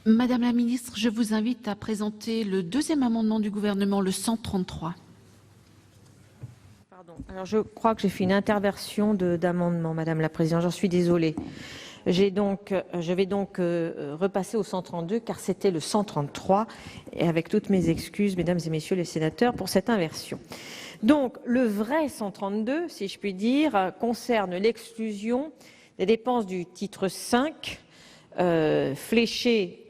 Madame la ministre, je vous invite à présenter le deuxième amendement du gouvernement, le 133. Pardon. Alors je crois que j'ai fait une interversion d'amendement, Madame la Présidente. J'en suis désolée. Je vais donc repasser au 132 car c'était le 133 et avec toutes mes excuses, mesdames et messieurs les sénateurs, pour cette inversion. Donc le vrai 132, si je puis dire, concerne l'exclusion des dépenses du titre 5 fléchées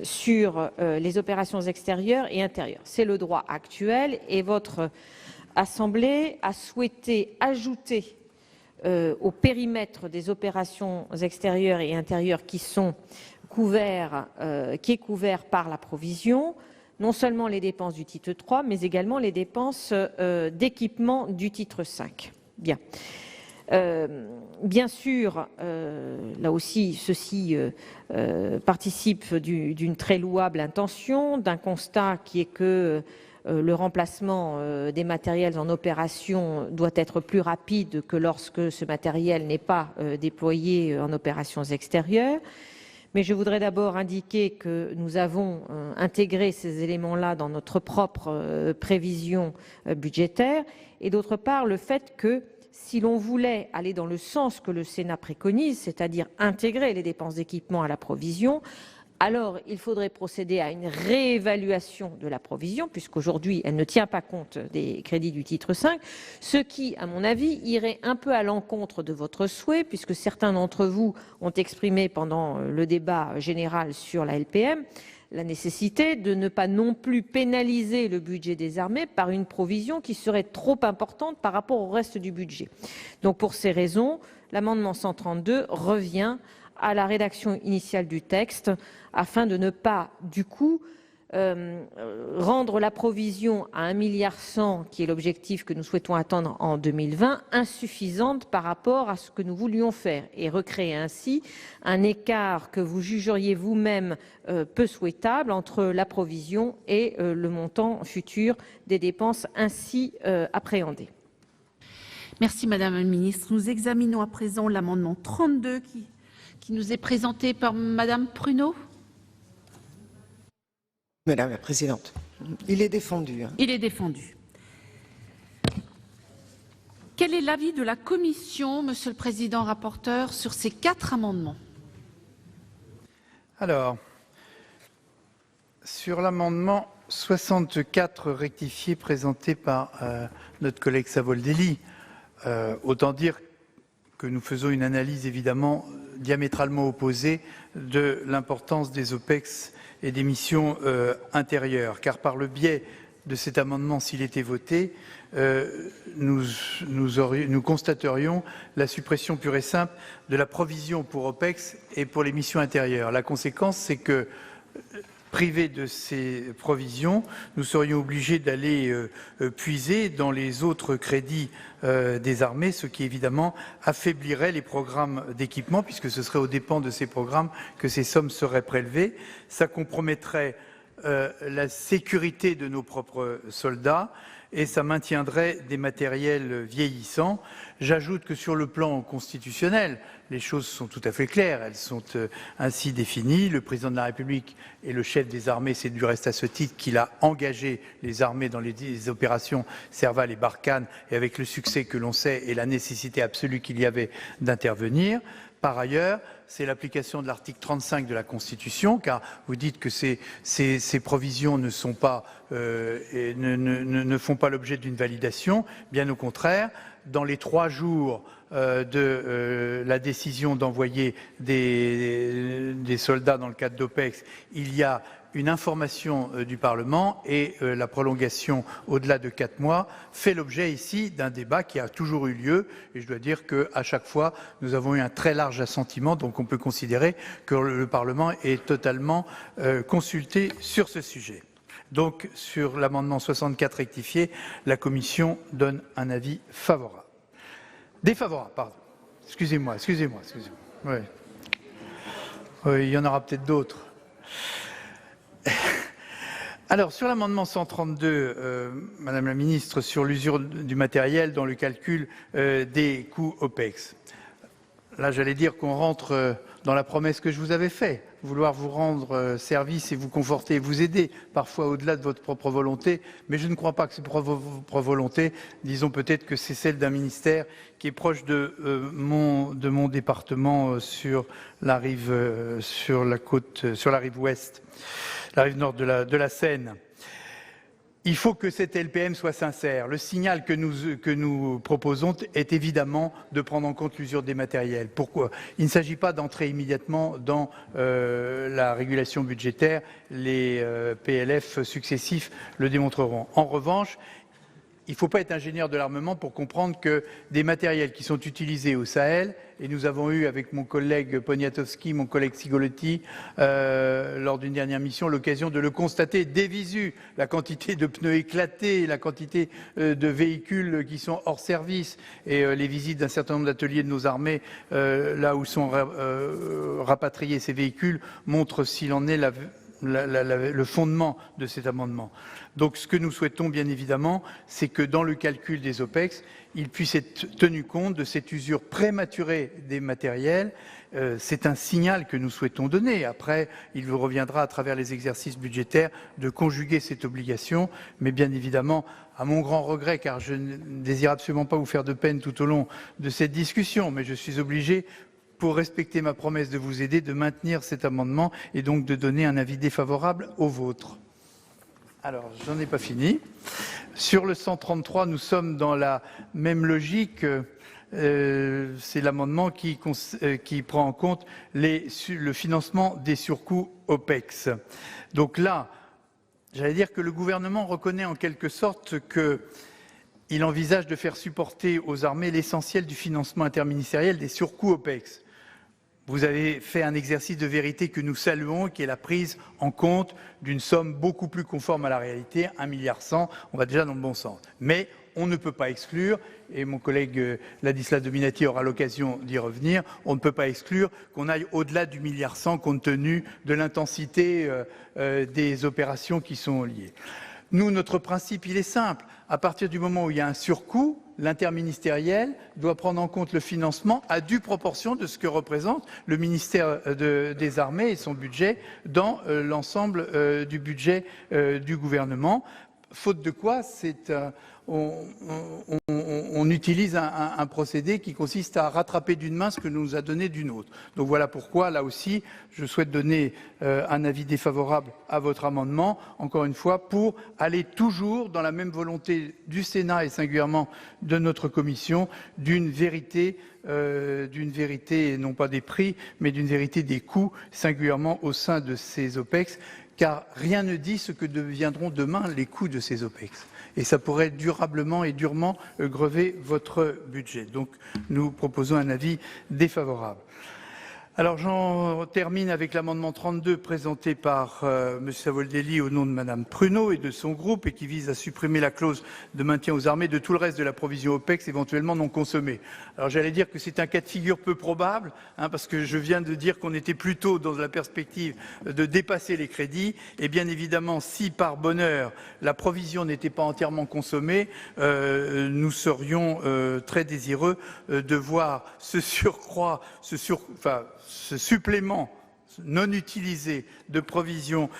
sur les opérations extérieures et intérieures. C'est le droit actuel et votre Assemblée a souhaité ajouter au périmètre des opérations extérieures et intérieures qui est couvert par la provision, non seulement les dépenses du titre 3, mais également les dépenses d'équipement du titre 5. Bien. Bien sûr, là aussi, ceci participe d'une très louable intention, d'un constat qui est que le remplacement des matériels en opération doit être plus rapide que lorsque ce matériel n'est pas déployé en opérations extérieures. Mais je voudrais d'abord indiquer que nous avons intégré ces éléments-là dans notre propre prévision budgétaire et d'autre part le fait que si l'on voulait aller dans le sens que le Sénat préconise, c'est-à-dire intégrer les dépenses d'équipement à la provision, alors il faudrait procéder à une réévaluation de la provision, puisqu'aujourd'hui elle ne tient pas compte des crédits du titre 5, ce qui, à mon avis, irait un peu à l'encontre de votre souhait, puisque certains d'entre vous ont exprimé pendant le débat général sur la LPM la nécessité de ne pas non plus pénaliser le budget des armées par une provision qui serait trop importante par rapport au reste du budget. Donc pour ces raisons, l'amendement 132 revient à la rédaction initiale du texte afin de ne pas, du coup, rendre la provision à 1,1 milliard, qui est l'objectif que nous souhaitons atteindre en 2020, insuffisante par rapport à ce que nous voulions faire et recréer ainsi un écart que vous jugeriez vous-même peu souhaitable entre la provision et le montant futur des dépenses ainsi appréhendées. Merci Madame la Ministre. Nous examinons à présent l'amendement 32 qui nous est présenté par Madame Pruneau. Madame la Présidente, il est défendu. Il est défendu. Quel est l'avis de la Commission, Monsieur le Président rapporteur, sur ces 4 amendements? Alors, sur l'amendement 64 rectifié présenté par notre collègue Savoldelli, autant dire que nous faisons une analyse évidemment diamétralement opposée de l'importance des OPEX et des missions intérieures, car par le biais de cet amendement, s'il était voté, nous constaterions la suppression pure et simple de la provision pour OPEX et pour les missions intérieures. La conséquence, c'est que, privés de ces provisions, nous serions obligés d'aller puiser dans les autres crédits des armées, ce qui évidemment affaiblirait les programmes d'équipement, puisque ce serait aux dépens de ces programmes que ces sommes seraient prélevées. Ça compromettrait la sécurité de nos propres soldats et ça maintiendrait des matériels vieillissants. J'ajoute que sur le plan constitutionnel, les choses sont tout à fait claires, elles sont ainsi définies. Le président de la République est le chef des armées, c'est du reste à ce titre qu'il a engagé les armées dans les opérations Serval et Barkhane, et avec le succès que l'on sait et la nécessité absolue qu'il y avait d'intervenir. Par ailleurs, c'est l'application de l'article 35 de la Constitution, car vous dites que ces provisions ne font pas l'objet d'une validation. Bien au contraire, dans les 3 jours de la décision d'envoyer des soldats dans le cadre d'OPEX, il y a une information du Parlement et la prolongation au-delà de 4 mois fait l'objet ici d'un débat qui a toujours eu lieu. Et je dois dire qu'à chaque fois, nous avons eu un très large assentiment, donc on peut considérer que le Parlement est totalement consulté sur ce sujet. Donc, sur l'amendement 64 rectifié, la Commission donne un avis favorable. Défavorable, pardon. Excusez-moi. Oui. Oui, il y en aura peut-être d'autres. Alors, sur l'amendement 132, Madame la Ministre, sur l'usure du matériel dans le calcul des coûts OPEX. Là, j'allais dire qu'on rentre dans la promesse que je vous avais faite, vouloir vous rendre service et vous conforter, vous aider, parfois au-delà de votre propre volonté, mais je ne crois pas que c'est votre propre volonté. Disons peut-être que c'est celle d'un ministère qui est proche de mon département sur la rive ouest, la rive nord de la Seine. Il faut que cette LPM soit sincère. Le signal que nous proposons est évidemment de prendre en compte l'usure des matériels. Pourquoi ? Il ne s'agit pas d'entrer immédiatement dans la régulation budgétaire. Les PLF successifs le démontreront. En revanche, il ne faut pas être ingénieur de l'armement pour comprendre que des matériels qui sont utilisés au Sahel, et nous avons eu avec mon collègue Poniatowski, mon collègue Cigolotti, lors d'une dernière mission, l'occasion de le constater dès visu, la quantité de pneus éclatés, la quantité de véhicules qui sont hors service, et les visites d'un certain nombre d'ateliers de nos armées, là où sont rapatriés ces véhicules, montrent s'il en est le fondement de cet amendement. Donc ce que nous souhaitons bien évidemment, c'est que dans le calcul des OPEX, il puisse être tenu compte de cette usure prématurée des matériels. C'est un signal que nous souhaitons donner. Après, il vous reviendra à travers les exercices budgétaires de conjuguer cette obligation, mais bien évidemment, à mon grand regret, car je ne désire absolument pas vous faire de peine tout au long de cette discussion, mais je suis obligé, pour respecter ma promesse de vous aider, de maintenir cet amendement et donc de donner un avis défavorable au vôtre. Alors, j'en ai pas fini. Sur le 133, nous sommes dans la même logique. C'est l'amendement qui prend en compte le financement des surcoûts OPEX. Donc là, j'allais dire que le gouvernement reconnaît en quelque sorte qu'il envisage de faire supporter aux armées l'essentiel du financement interministériel des surcoûts OPEX. Vous avez fait un exercice de vérité que nous saluons, qui est la prise en compte d'une somme beaucoup plus conforme à la réalité, 1,1 milliard, on va déjà dans le bon sens. Mais on ne peut pas exclure, et mon collègue Ladislas Dominati aura l'occasion d'y revenir, on ne peut pas exclure qu'on aille au-delà du 1,1 milliard compte tenu de l'intensité des opérations qui sont liées. Nous, notre principe, il est simple. À partir du moment où il y a un surcoût, l'interministériel doit prendre en compte le financement à due proportion de ce que représente le ministère des Armées et son budget dans l'ensemble du budget du gouvernement. Faute de quoi, on utilise un procédé qui consiste à rattraper d'une main ce que nous a donné d'une autre. Donc voilà pourquoi, là aussi, je souhaite donner un avis défavorable à votre amendement, encore une fois, pour aller toujours dans la même volonté du Sénat et singulièrement de notre commission, d'une vérité, non pas des prix, mais d'une vérité des coûts, singulièrement au sein de ces OPEX, car rien ne dit ce que deviendront demain les coûts de ces OPEX. Et ça pourrait durablement et durement grever votre budget. Donc nous proposons un avis défavorable. Alors j'en termine avec l'amendement 32 présenté par M. Savoldelli au nom de Mme Pruneau et de son groupe et qui vise à supprimer la clause de maintien aux armées de tout le reste de la provision OPEX éventuellement non consommée. Alors j'allais dire que c'est un cas de figure peu probable, parce que je viens de dire qu'on était plutôt dans la perspective de dépasser les crédits et bien évidemment si par bonheur la provision n'était pas entièrement consommée, nous serions très désireux de voir ce surcroît, ce supplément non utilisé de provisions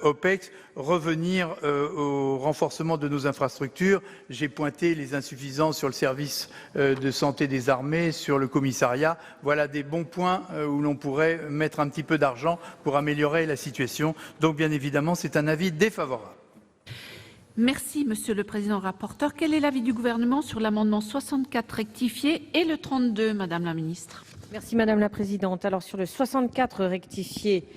OPEX revenir au renforcement de nos infrastructures. J'ai pointé les insuffisances sur le service de santé des armées, sur le commissariat. Voilà des bons points où l'on pourrait mettre un petit peu d'argent pour améliorer la situation. Donc bien évidemment, c'est un avis défavorable. Merci, Monsieur le Président rapporteur. Quel est l'avis du Gouvernement sur l'amendement 64 rectifié et le 32, Madame la Ministre? Merci Madame la Présidente. Alors sur le 64 rectifié,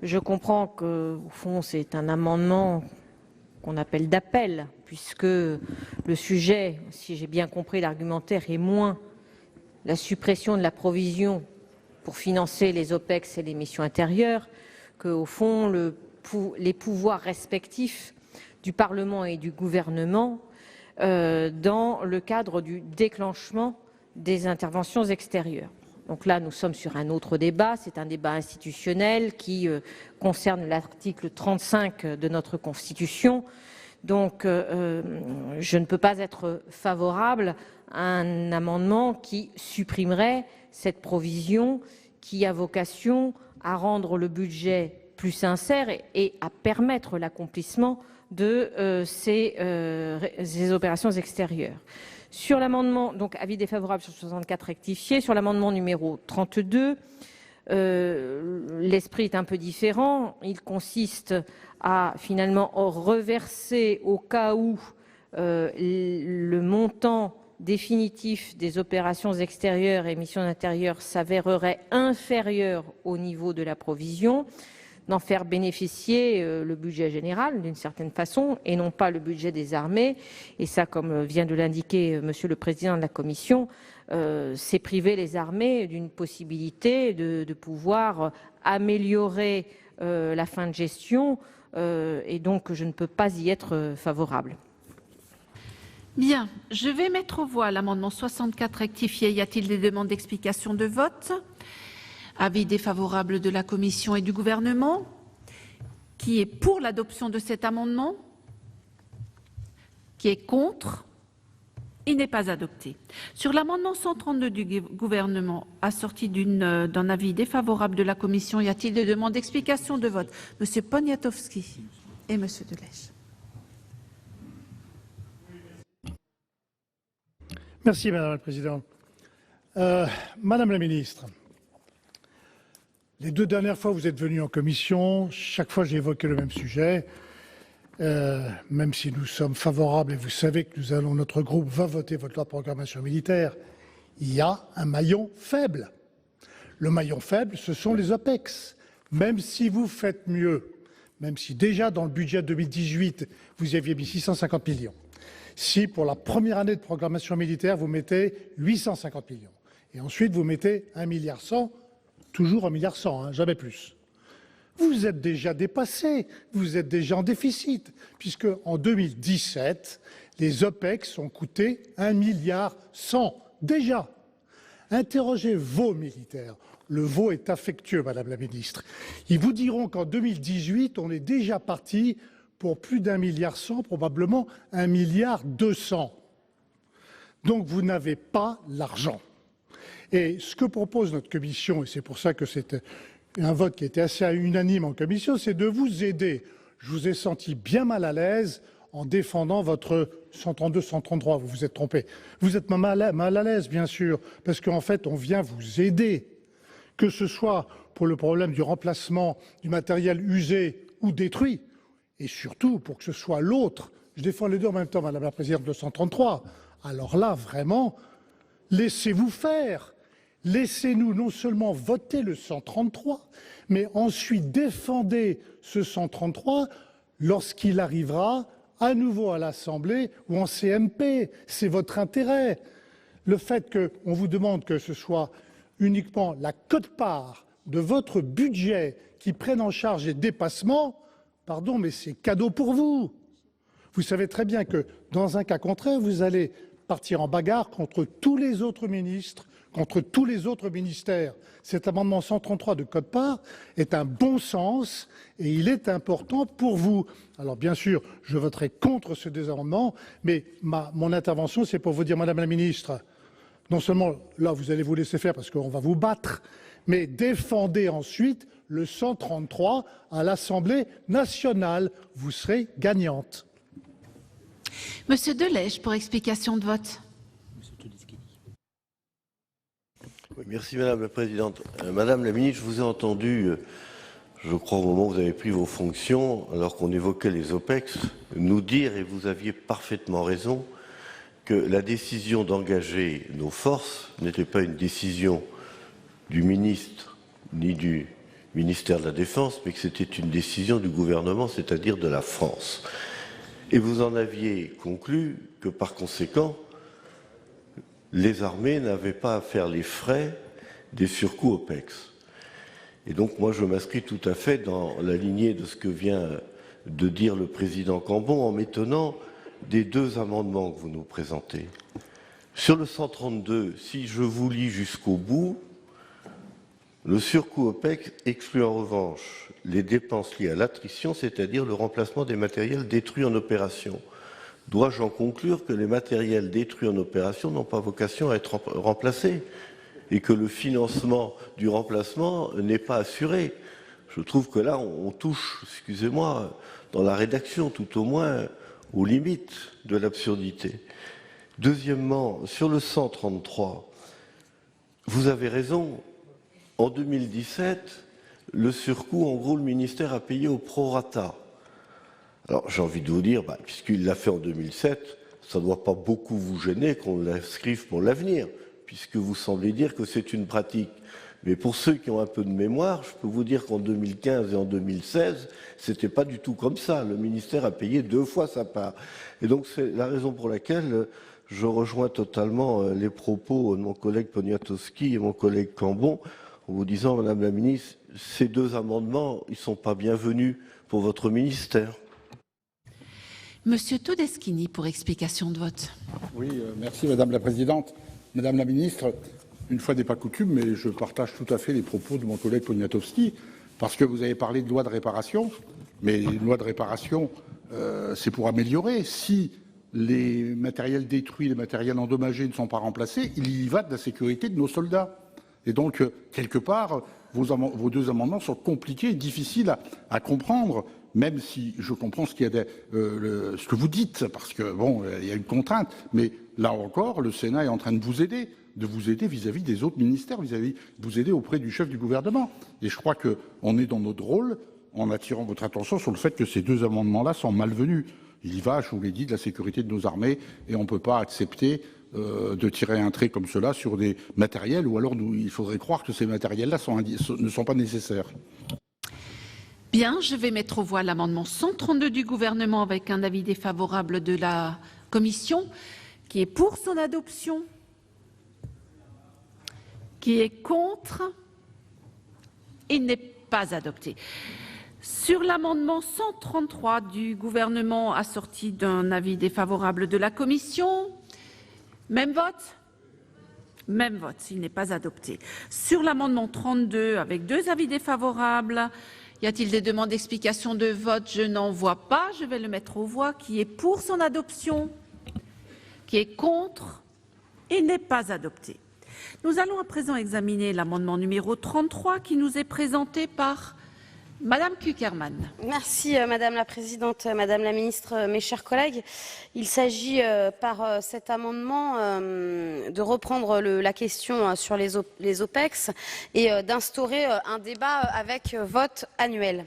je comprends que au fond c'est un amendement qu'on appelle d'appel, puisque le sujet, si j'ai bien compris l'argumentaire, est moins la suppression de la provision pour financer les OPEX et les missions intérieures, qu'au fond les pouvoirs respectifs du Parlement et du Gouvernement dans le cadre du déclenchement des interventions extérieures. Donc là, nous sommes sur un autre débat, c'est un débat institutionnel qui concerne l'article 35 de notre Constitution. Donc, je ne peux pas être favorable à un amendement qui supprimerait cette provision qui a vocation à rendre le budget plus sincère et à permettre l'accomplissement de ces opérations extérieures. Sur l'amendement, donc avis défavorable sur 64 rectifié. Sur l'amendement numéro 32, l'esprit est un peu différent. Il consiste à finalement reverser au cas où le montant définitif des opérations extérieures et missions intérieures s'avérerait inférieur au niveau de la provision, d'en faire bénéficier le budget général d'une certaine façon et non pas le budget des armées. Et ça, comme vient de l'indiquer Monsieur le Président de la Commission, c'est priver les armées d'une possibilité de pouvoir améliorer la fin de gestion et donc je ne peux pas y être favorable. Bien, je vais mettre aux voix l'amendement 64 rectifié. Y a-t-il des demandes d'explication de vote? Avis défavorable de la Commission et du Gouvernement. Qui est pour l'adoption de cet amendement? Qui est contre? Il n'est pas adopté. Sur l'amendement 132 du Gouvernement, assorti d'un avis défavorable de la Commission, y a-t-il des demandes d'explication de vote? Monsieur Poniatowski et Monsieur Delège. Merci Madame la Présidente. Madame la Ministre, les deux dernières fois, vous êtes venue en commission. Chaque fois, j'ai évoqué le même sujet. Même si nous sommes favorables, et vous savez que notre groupe va voter votre loi de programmation militaire, il y a un maillon faible. Le maillon faible, ce sont les OPEX. Même si vous faites mieux, même si déjà dans le budget 2018, vous y aviez mis 650 millions, si pour la première année de programmation militaire, vous mettez 850 millions, et ensuite vous mettez 1,1 milliard, toujours 1,1 milliard, jamais plus. Vous êtes déjà dépassé, vous êtes déjà en déficit, puisque en 2017, les OPEX ont coûté 1,1 milliard déjà. Interrogez vos militaires. Le veau est affectueux, Madame la Ministre. Ils vous diront qu'en 2018, on est déjà parti pour plus d'1,1 milliard, probablement 1,2 milliard. Donc vous n'avez pas l'argent. Et ce que propose notre commission, et c'est pour ça que c'est un vote qui était assez unanime en commission, c'est de vous aider. Je vous ai senti bien mal à l'aise en défendant votre 132-133, vous vous êtes trompé. Vous êtes mal à l'aise, bien sûr, parce qu'en fait, on vient vous aider, que ce soit pour le problème du remplacement du matériel usé ou détruit, et surtout pour que ce soit l'autre. Je défends les deux en même temps, Madame la Présidente, le 133. Alors là, vraiment, laissez-vous faire. Laissez-nous non seulement voter le 133, mais ensuite défendez ce 133 lorsqu'il arrivera à nouveau à l'Assemblée ou en CMP. C'est votre intérêt. Le fait qu'on vous demande que ce soit uniquement la quote-part de votre budget qui prennent en charge les dépassements, pardon, mais c'est cadeau pour vous. Vous savez très bien que dans un cas contraire, vous allez partir en bagarre contre tous les autres ministres, contre tous les autres ministères. Cet amendement 133 de code-part est un bon sens et il est important pour vous. Alors bien sûr, je voterai contre ce désamendement, mais mon intervention, c'est pour vous dire, Madame la Ministre, non seulement là, vous allez vous laisser faire parce qu'on va vous battre, mais défendez ensuite le 133 à l'Assemblée nationale. Vous serez gagnante. Monsieur Delège, pour explication de vote. Oui, merci Madame la Présidente. Madame la Ministre, je vous ai entendu, je crois au moment où vous avez pris vos fonctions, alors qu'on évoquait les OPEX, nous dire, et vous aviez parfaitement raison, que la décision d'engager nos forces n'était pas une décision du ministre ni du ministère de la Défense, mais que c'était une décision du gouvernement, c'est-à-dire de la France. Et vous en aviez conclu que par conséquent, les armées n'avaient pas à faire les frais des surcoûts OPEX. Et donc moi je m'inscris tout à fait dans la lignée de ce que vient de dire le président Cambon en m'étonnant des deux amendements que vous nous présentez. Sur le 132, si je vous lis jusqu'au bout, le surcoût OPEX exclut en revanche les dépenses liées à l'attrition, c'est-à-dire le remplacement des matériels détruits en opération. Dois-je en conclure que les matériels détruits en opération n'ont pas vocation à être remplacés et que le financement du remplacement n'est pas assuré? Je trouve que là, on touche, excusez-moi, dans la rédaction, tout au moins, aux limites de l'absurdité. Deuxièmement, sur le 133, vous avez raison. En 2017, le surcoût, en gros, le ministère a payé au prorata. Alors, j'ai envie de vous dire, puisqu'il l'a fait en 2007, ça ne doit pas beaucoup vous gêner qu'on l'inscrive pour l'avenir, puisque vous semblez dire que c'est une pratique. Mais pour ceux qui ont un peu de mémoire, je peux vous dire qu'en 2015 et en 2016, c'était pas du tout comme ça. Le ministère a payé 2 fois sa part. Et donc, c'est la raison pour laquelle je rejoins totalement les propos de mon collègue Poniatowski et mon collègue Cambon, en vous disant, Madame la Ministre, ces deux amendements, ils ne sont pas bienvenus pour votre ministère. Monsieur Todeschini, pour explication de vote. Oui, merci Madame la Présidente. Madame la Ministre, une fois n'est pas coutume, mais je partage tout à fait les propos de mon collègue Poniatowski, parce que vous avez parlé de loi de réparation, mais une loi de réparation, c'est pour améliorer. Si les matériels détruits, les matériels endommagés ne sont pas remplacés, il y va de la sécurité de nos soldats. Et donc, quelque part, vos deux amendements sont compliqués et difficiles à comprendre, même si je comprends ce que vous dites, parce que, bon, il y a une contrainte. Mais là encore, le Sénat est en train de vous aider vis-à-vis des autres ministères, de vous aider auprès du chef du gouvernement. Et je crois qu'on est dans notre rôle en attirant votre attention sur le fait que ces deux amendements-là sont malvenus. Il y va, je vous l'ai dit, de la sécurité de nos armées et on ne peut pas accepter de tirer un trait comme cela sur des matériels, ou alors il faudrait croire que ces matériels-là ne sont pas nécessaires. Bien, je vais mettre aux voix l'amendement 132 du gouvernement avec un avis défavorable de la commission. Qui est pour son adoption? Qui est contre? Il n'est pas adopté. Sur l'amendement 133 du gouvernement assorti d'un avis défavorable de la commission, même vote? Même vote, il n'est pas adopté. Sur l'amendement 32, avec 2 avis défavorables, y a-t-il des demandes d'explication de vote? Je n'en vois pas. Je vais le mettre aux voix. Qui est pour son adoption? Qui est contre? Il n'est pas adopté. Nous allons à présent examiner l'amendement numéro 33 qui nous est présenté par Madame Cukierman. Merci Madame la Présidente, Madame la Ministre, mes chers collègues. Il s'agit par cet amendement de reprendre la question sur les OPEX et d'instaurer un débat avec vote annuel.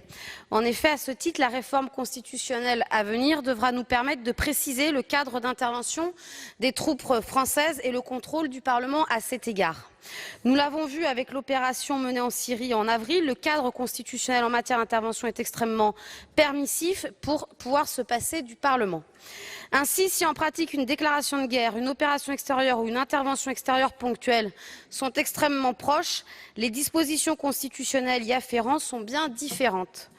En effet, à ce titre, la réforme constitutionnelle à venir devra nous permettre de préciser le cadre d'intervention des troupes françaises et le contrôle du Parlement à cet égard. Nous l'avons vu avec l'opération menée en Syrie en avril, le cadre constitutionnel en matière d'intervention est extrêmement permissif pour pouvoir se passer du Parlement. Ainsi, si en pratique une déclaration de guerre, une opération extérieure ou une intervention extérieure ponctuelle sont extrêmement proches, les dispositions constitutionnelles y afférentes sont bien différentes.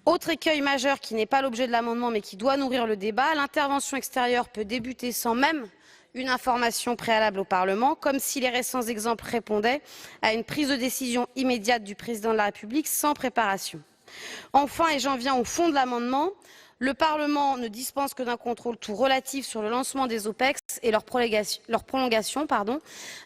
Autre écueil majeur qui n'est pas l'objet de l'amendement mais qui doit nourrir le débat, l'intervention extérieure peut débuter sans même une information préalable au Parlement, comme si les récents exemples répondaient à une prise de décision immédiate du président de la République sans préparation. Enfin, et j'en viens au fond de l'amendement, le Parlement ne dispense que d'un contrôle tout relatif sur le lancement des OPEX et leur prolongation.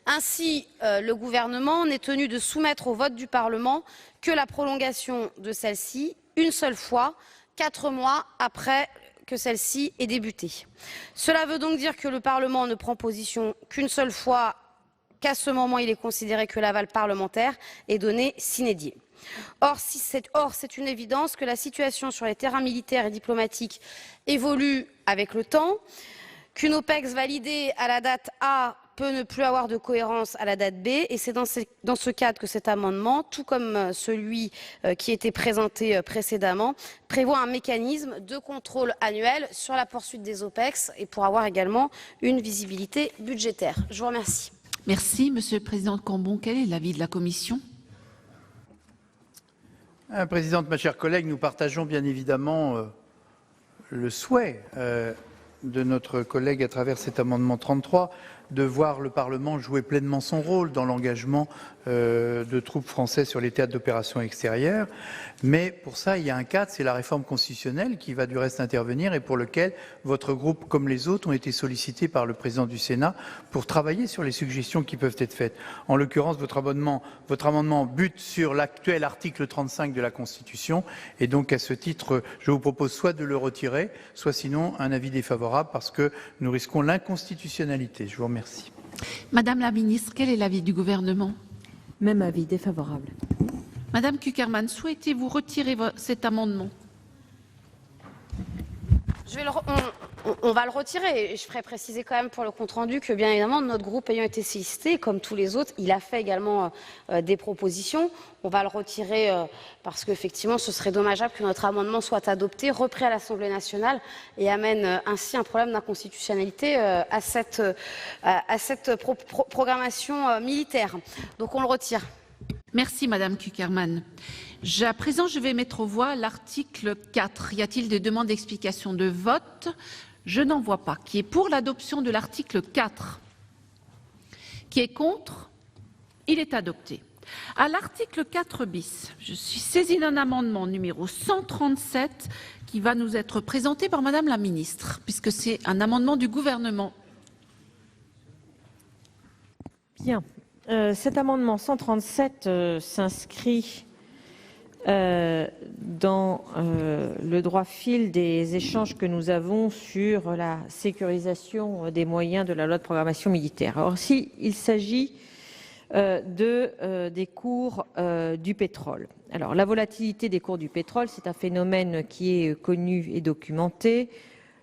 Ainsi, le gouvernement n'est tenu de soumettre au vote du Parlement que la prolongation de celle-ci une seule fois, 4 mois après que celle-ci ait débuté. Cela veut donc dire que le Parlement ne prend position qu'une seule fois, qu'à ce moment il est considéré que l'aval parlementaire est donné sine die. Or, c'est une évidence que la situation sur les terrains militaires et diplomatiques évolue avec le temps, qu'une OPEX validée à la date A peut ne plus avoir de cohérence à la date B, et c'est dans ce cadre que cet amendement, tout comme celui qui était présenté précédemment, prévoit un mécanisme de contrôle annuel sur la poursuite des OPEX et pour avoir également une visibilité budgétaire. Je vous remercie. Merci, Monsieur le Président Cambon. Quel est l'avis de la Commission ? Madame la Présidente, ma chère collègue, nous partageons bien évidemment le souhait de notre collègue à travers cet amendement 33 de voir le Parlement jouer pleinement son rôle dans l'engagement de troupes françaises sur les théâtres d'opérations extérieures. Mais pour ça, il y a un cadre, c'est la réforme constitutionnelle qui va du reste intervenir et pour lequel votre groupe, comme les autres, ont été sollicités par le président du Sénat pour travailler sur les suggestions qui peuvent être faites. En l'occurrence, votre amendement bute sur l'actuel article 35 de la Constitution et donc à ce titre, je vous propose soit de le retirer, soit sinon un avis défavorable parce que nous risquons l'inconstitutionnalité. Je vous remercie. Madame la Ministre, quel est l'avis du Gouvernement ? Même avis défavorable. Madame Cukierman, souhaitez-vous retirer cet amendement ? On va le retirer. Et je ferai préciser quand même pour le compte-rendu que, bien évidemment, notre groupe ayant été sollicité, comme tous les autres, il a fait également des propositions. On va le retirer parce qu'effectivement, ce serait dommageable que notre amendement soit adopté, repris à l'Assemblée nationale et amène ainsi un problème d'inconstitutionnalité à cette programmation militaire. Donc on le retire. Merci, Madame Cukierman. À présent, je vais mettre aux voix l'article 4. Y a-t-il des demandes d'explication de vote ? Je n'en vois pas. Qui est pour l'adoption de l'article 4 ? Qui est contre ? Il est adopté. À l'article 4 bis, je suis saisie d'un amendement numéro 137 qui va nous être présenté par Madame la Ministre, puisque c'est un amendement du Gouvernement. Bien. Cet amendement 137 s'inscrit dans le droit fil des échanges que nous avons sur la sécurisation des moyens de la loi de programmation militaire. Or, il s'agit des cours du pétrole. Alors, la volatilité des cours du pétrole, c'est un phénomène qui est connu et documenté.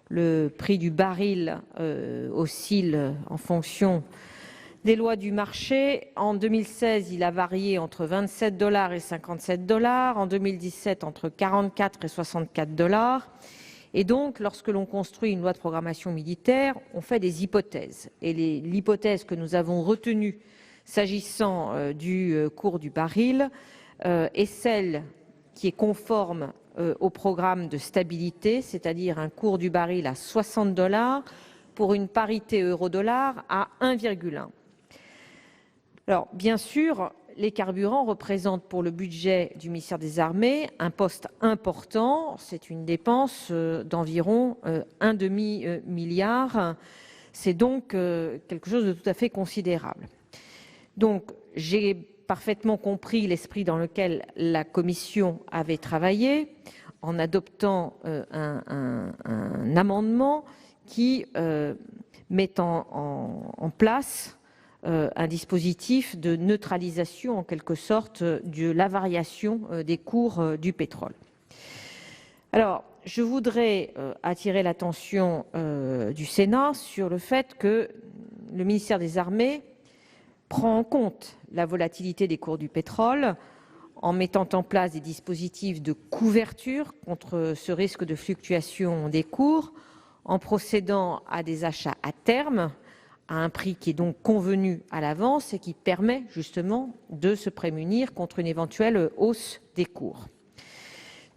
Le prix du baril oscille en fonction des lois du marché. En 2016, il a varié entre 27 $ et 57 $. En 2017, entre 44 et 64 $. Et donc, lorsque l'on construit une loi de programmation militaire, on fait des hypothèses. Et l'hypothèse que nous avons retenue s'agissant du cours du baril est celle qui est conforme au programme de stabilité, c'est-à-dire un cours du baril à 60 $ pour une parité euro-dollar à 1,1. Alors, bien sûr, les carburants représentent pour le budget du ministère des Armées un poste important. C'est une dépense d'environ un demi-milliard. C'est donc quelque chose de tout à fait considérable. Donc, j'ai parfaitement compris l'esprit dans lequel la Commission avait travaillé en adoptant un amendement qui met en place un dispositif de neutralisation, en quelque sorte, de la variation des cours du pétrole. Alors, je voudrais attirer l'attention du Sénat sur le fait que le ministère des Armées prend en compte la volatilité des cours du pétrole en mettant en place des dispositifs de couverture contre ce risque de fluctuation des cours, en procédant à des achats à terme à un prix qui est donc convenu à l'avance et qui permet justement de se prémunir contre une éventuelle hausse des cours.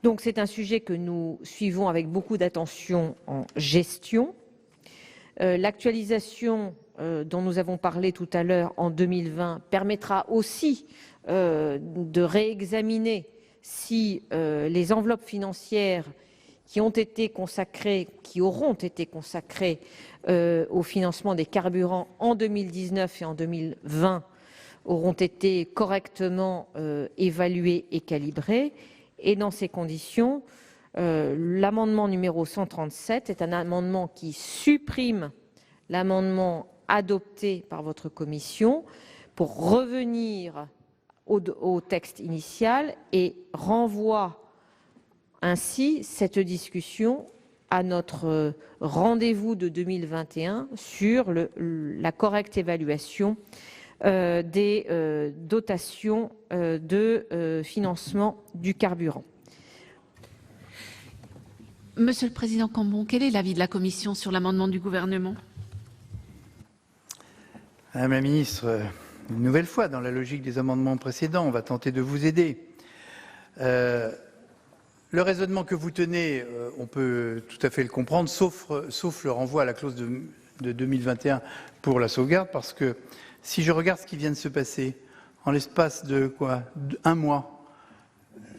Donc c'est un sujet que nous suivons avec beaucoup d'attention en gestion. L'actualisation dont nous avons parlé tout à l'heure en 2020 permettra aussi de réexaminer si les enveloppes financières qui auront été consacrées au financement des carburants en 2019 et en 2020 auront été correctement évaluées et calibrées. Et dans ces conditions, l'amendement numéro 137 est un amendement qui supprime l'amendement adopté par votre commission pour revenir au texte initial et renvoie ainsi cette discussion à notre rendez-vous de 2021 sur la correcte évaluation des dotations de financement du carburant. Monsieur le Président Cambon, quel est l'avis de la Commission sur l'amendement du Gouvernement? Madame la Ministre, une nouvelle fois, dans la logique des amendements précédents, on va tenter de vous aider. Le raisonnement que vous tenez, on peut tout à fait le comprendre, sauf le renvoi à la clause de 2021 pour la sauvegarde, parce que si je regarde ce qui vient de se passer, en l'espace de un mois,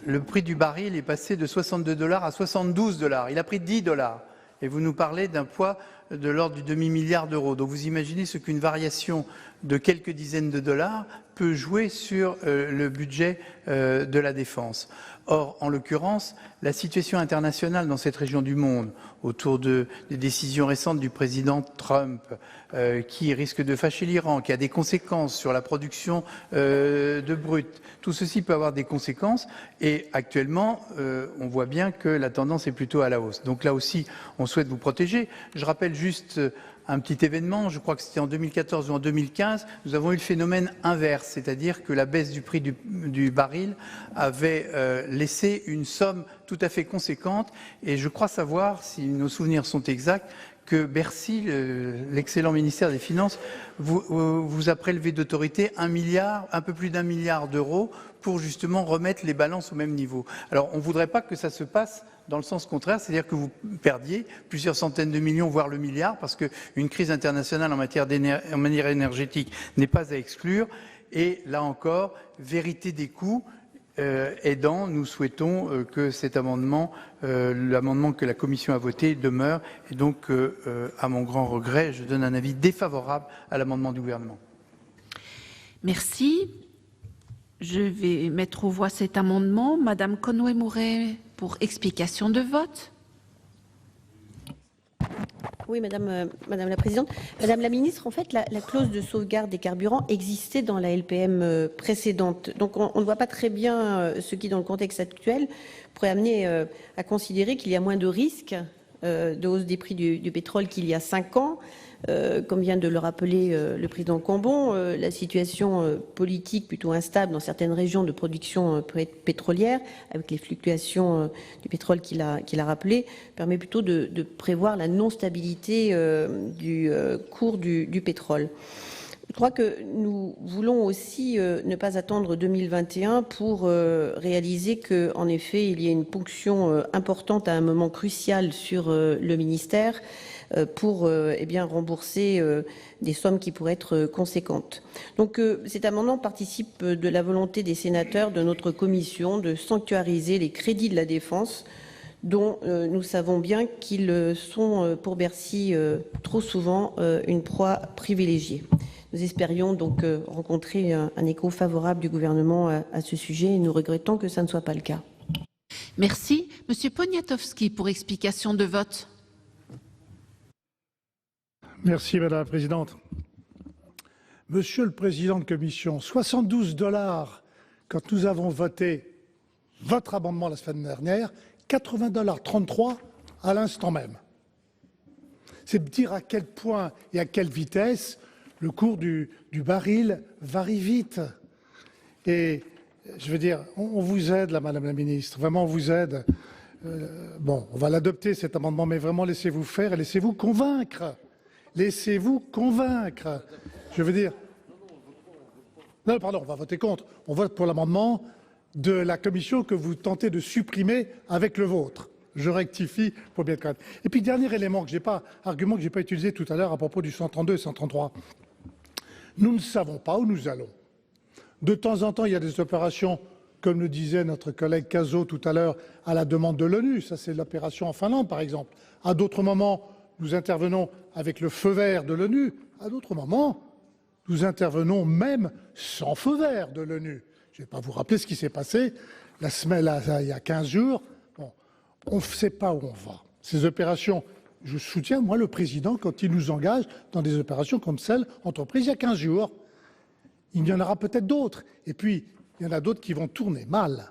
le prix du baril est passé de 62 $ à 72 $. Il a pris 10 $. Et vous nous parlez d'un poids de l'ordre du demi-milliard d'euros. Donc vous imaginez ce qu'une variation de quelques dizaines de dollars peut jouer sur le budget de la défense. Or, en l'occurrence, la situation internationale dans cette région du monde, autour des décisions récentes du président Trump, qui risque de fâcher l'Iran, qui a des conséquences sur la production de brut, tout ceci peut avoir des conséquences. Et actuellement, on voit bien que la tendance est plutôt à la hausse. Donc là aussi, on souhaite vous protéger. Je rappelle juste un petit événement, je crois que c'était en 2014 ou en 2015, nous avons eu le phénomène inverse, c'est-à-dire que la baisse du prix du baril avait laissé une somme tout à fait conséquente. Et je crois savoir, si nos souvenirs sont exacts, que Bercy, l'excellent ministère des Finances, vous a prélevé d'autorité un peu plus d'1 milliard d'euros pour justement remettre les balances au même niveau. Alors on ne voudrait pas que ça se passe dans le sens contraire, c'est-à-dire que vous perdiez plusieurs centaines de millions, voire le milliard, parce qu'une crise internationale en matière énergétique n'est pas à exclure. Et là encore, vérité des coûts aidant, nous souhaitons que cet amendement, l'amendement que la Commission a voté, demeure. Et donc, à mon grand regret, je donne un avis défavorable à l'amendement du Gouvernement. Merci. Je vais mettre aux voix cet amendement. Madame Conway-Mouret, pour explication de vote. Oui, Madame la Présidente. Madame la Ministre, en fait, la clause de sauvegarde des carburants existait dans la LPM précédente. Donc, on ne voit pas très bien ce qui, dans le contexte actuel, pourrait amener à considérer qu'il y a moins de risques de hausse des prix du pétrole qu'il y a 5 ans. Comme vient de le rappeler le président Cambon, la situation politique plutôt instable dans certaines régions de production pétrolière, avec les fluctuations du pétrole qu'il a rappelé, permet plutôt de prévoir la non-stabilité du cours du pétrole. Je crois que nous voulons aussi ne pas attendre 2021 pour réaliser qu'en effet, il y a une ponction importante à un moment crucial sur le ministère pour rembourser des sommes qui pourraient être conséquentes. Donc cet amendement participe de la volonté des sénateurs de notre commission de sanctuariser les crédits de la défense dont nous savons bien qu'ils sont pour Bercy trop souvent une proie privilégiée. Nous espérions donc rencontrer un écho favorable du gouvernement à ce sujet et nous regrettons que ça ne soit pas le cas. Merci. Monsieur Poniatowski, pour explication de vote. Merci Madame la Présidente. Monsieur le Président de Commission, 72 $ quand nous avons voté votre amendement la semaine dernière, 80 $ 33 à l'instant même. C'est dire à quel point et à quelle vitesse le cours du baril varie vite. Et je veux dire, on vous aide là, Madame la Ministre, vraiment on vous aide. Bon, on va l'adopter cet amendement, mais vraiment laissez-vous faire et laissez-vous convaincre. Laissez-vous convaincre. Je veux dire... Non, pardon, on va voter contre. On vote pour l'amendement de la commission que vous tentez de supprimer avec le vôtre. Je rectifie pour bien connaître. Et puis, dernier élément que j'ai pas, argument que je n'ai pas utilisé tout à l'heure à propos du 132 et 133. Nous ne savons pas où nous allons. De temps en temps, il y a des opérations, comme le disait notre collègue Cazot tout à l'heure, à la demande de l'ONU. Ça, c'est l'opération en Finlande, par exemple. À d'autres moments, nous intervenons avec le feu vert de l'ONU. À d'autres moments, nous intervenons même sans feu vert de l'ONU. Je ne vais pas vous rappeler ce qui s'est passé la semaine, là, il y a 15 jours. Bon, on ne sait pas où on va. Ces opérations, je soutiens, moi, le président, quand il nous engage dans des opérations comme celle entreprise il y a 15 jours. Il y en aura peut-être d'autres. Et puis, il y en a d'autres qui vont tourner mal.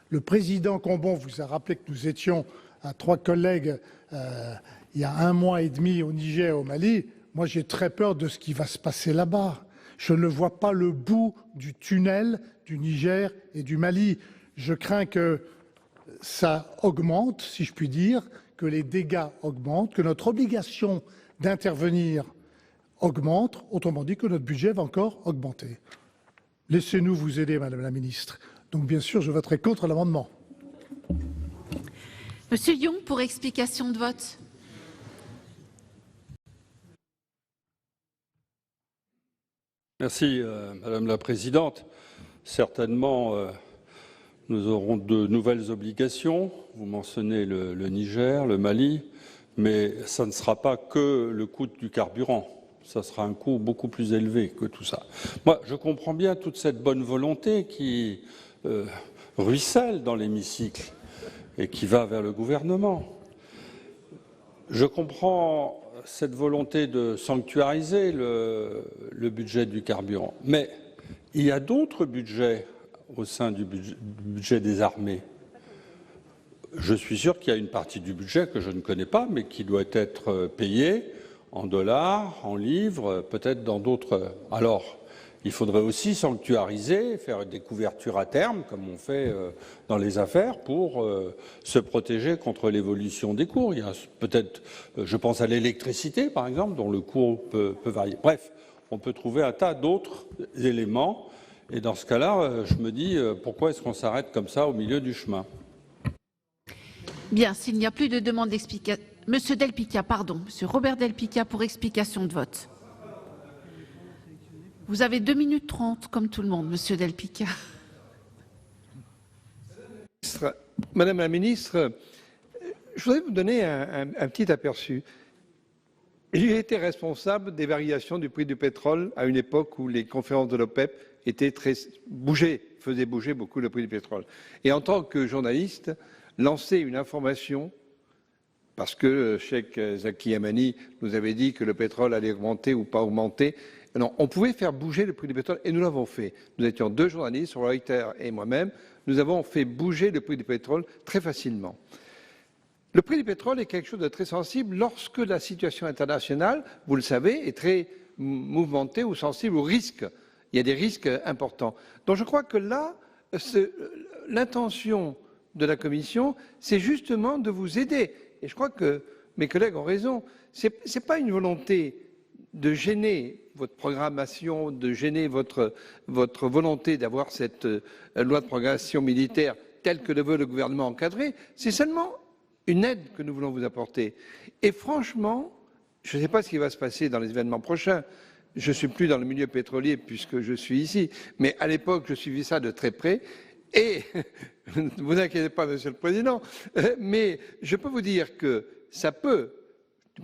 Le président Combon vous a rappelé que nous étions à 3 collègues il y a 1 mois et demi au Niger et au Mali. Moi, j'ai très peur de ce qui va se passer là-bas. Je ne vois pas le bout du tunnel du Niger et du Mali. Je crains que ça augmente, si je puis dire, que les dégâts augmentent, que notre obligation d'intervenir augmente, autrement dit que notre budget va encore augmenter. Laissez-nous vous aider, Madame la Ministre. Donc, bien sûr, je voterai contre l'amendement. Monsieur Young, pour explication de vote. Merci, Madame la Présidente. Certainement, nous aurons de nouvelles obligations. Vous mentionnez le Niger, le Mali, mais ça ne sera pas que le coût du carburant. Ça sera un coût beaucoup plus élevé que tout ça. Moi, je comprends bien toute cette bonne volonté qui ruisselle dans l'hémicycle et qui va vers le gouvernement. Je comprends cette volonté de sanctuariser le budget du carburant. Mais il y a d'autres budgets au sein du budget des armées. Je suis sûr qu'il y a une partie du budget que je ne connais pas, mais qui doit être payée en dollars, en livres, peut-être dans d'autres. Alors, il faudrait aussi sanctuariser, faire des couvertures à terme, comme on fait dans les affaires, pour se protéger contre l'évolution des cours. Il y a peut-être, je pense à l'électricité, par exemple, dont le cours peut varier. Bref, on peut trouver un tas d'autres éléments. Et dans ce cas-là, je me dis, pourquoi est-ce qu'on s'arrête comme ça au milieu du chemin? Bien, s'il n'y a plus de demande d'explication... Monsieur Del Picchia, pardon. Monsieur Robert Del Picchia pour explication de vote. Vous avez 2 minutes 30, comme tout le monde, Monsieur Del Picchia. Madame la Ministre, je voudrais vous donner un petit aperçu. J'ai été responsable des variations du prix du pétrole à une époque où les conférences de l'OPEP faisaient bouger beaucoup le prix du pétrole. Et en tant que journaliste, lancer une information, parce que le cheikh Zaki Yamani nous avait dit que le pétrole allait augmenter ou pas augmenter. Non, on pouvait faire bouger le prix du pétrole et nous l'avons fait. Nous étions 2 journalistes, Reuters et moi-même. Nous avons fait bouger le prix du pétrole très facilement. Le prix du pétrole est quelque chose de très sensible lorsque la situation internationale, vous le savez, est très mouvementée ou sensible aux risques. Il y a des risques importants. Donc je crois que là, l'intention de la Commission, c'est justement de vous aider. Et je crois que mes collègues ont raison. Ce n'est pas une volonté de gêner votre programmation, de gêner votre volonté d'avoir cette loi de programmation militaire telle que le veut le gouvernement encadré. C'est seulement une aide que nous voulons vous apporter. Et franchement, je ne sais pas ce qui va se passer dans les événements prochains. Je ne suis plus dans le milieu pétrolier puisque je suis ici. Mais à l'époque, je suivis ça de très près. Et ne vous inquiétez pas, Monsieur le Président, mais je peux vous dire que ça peut,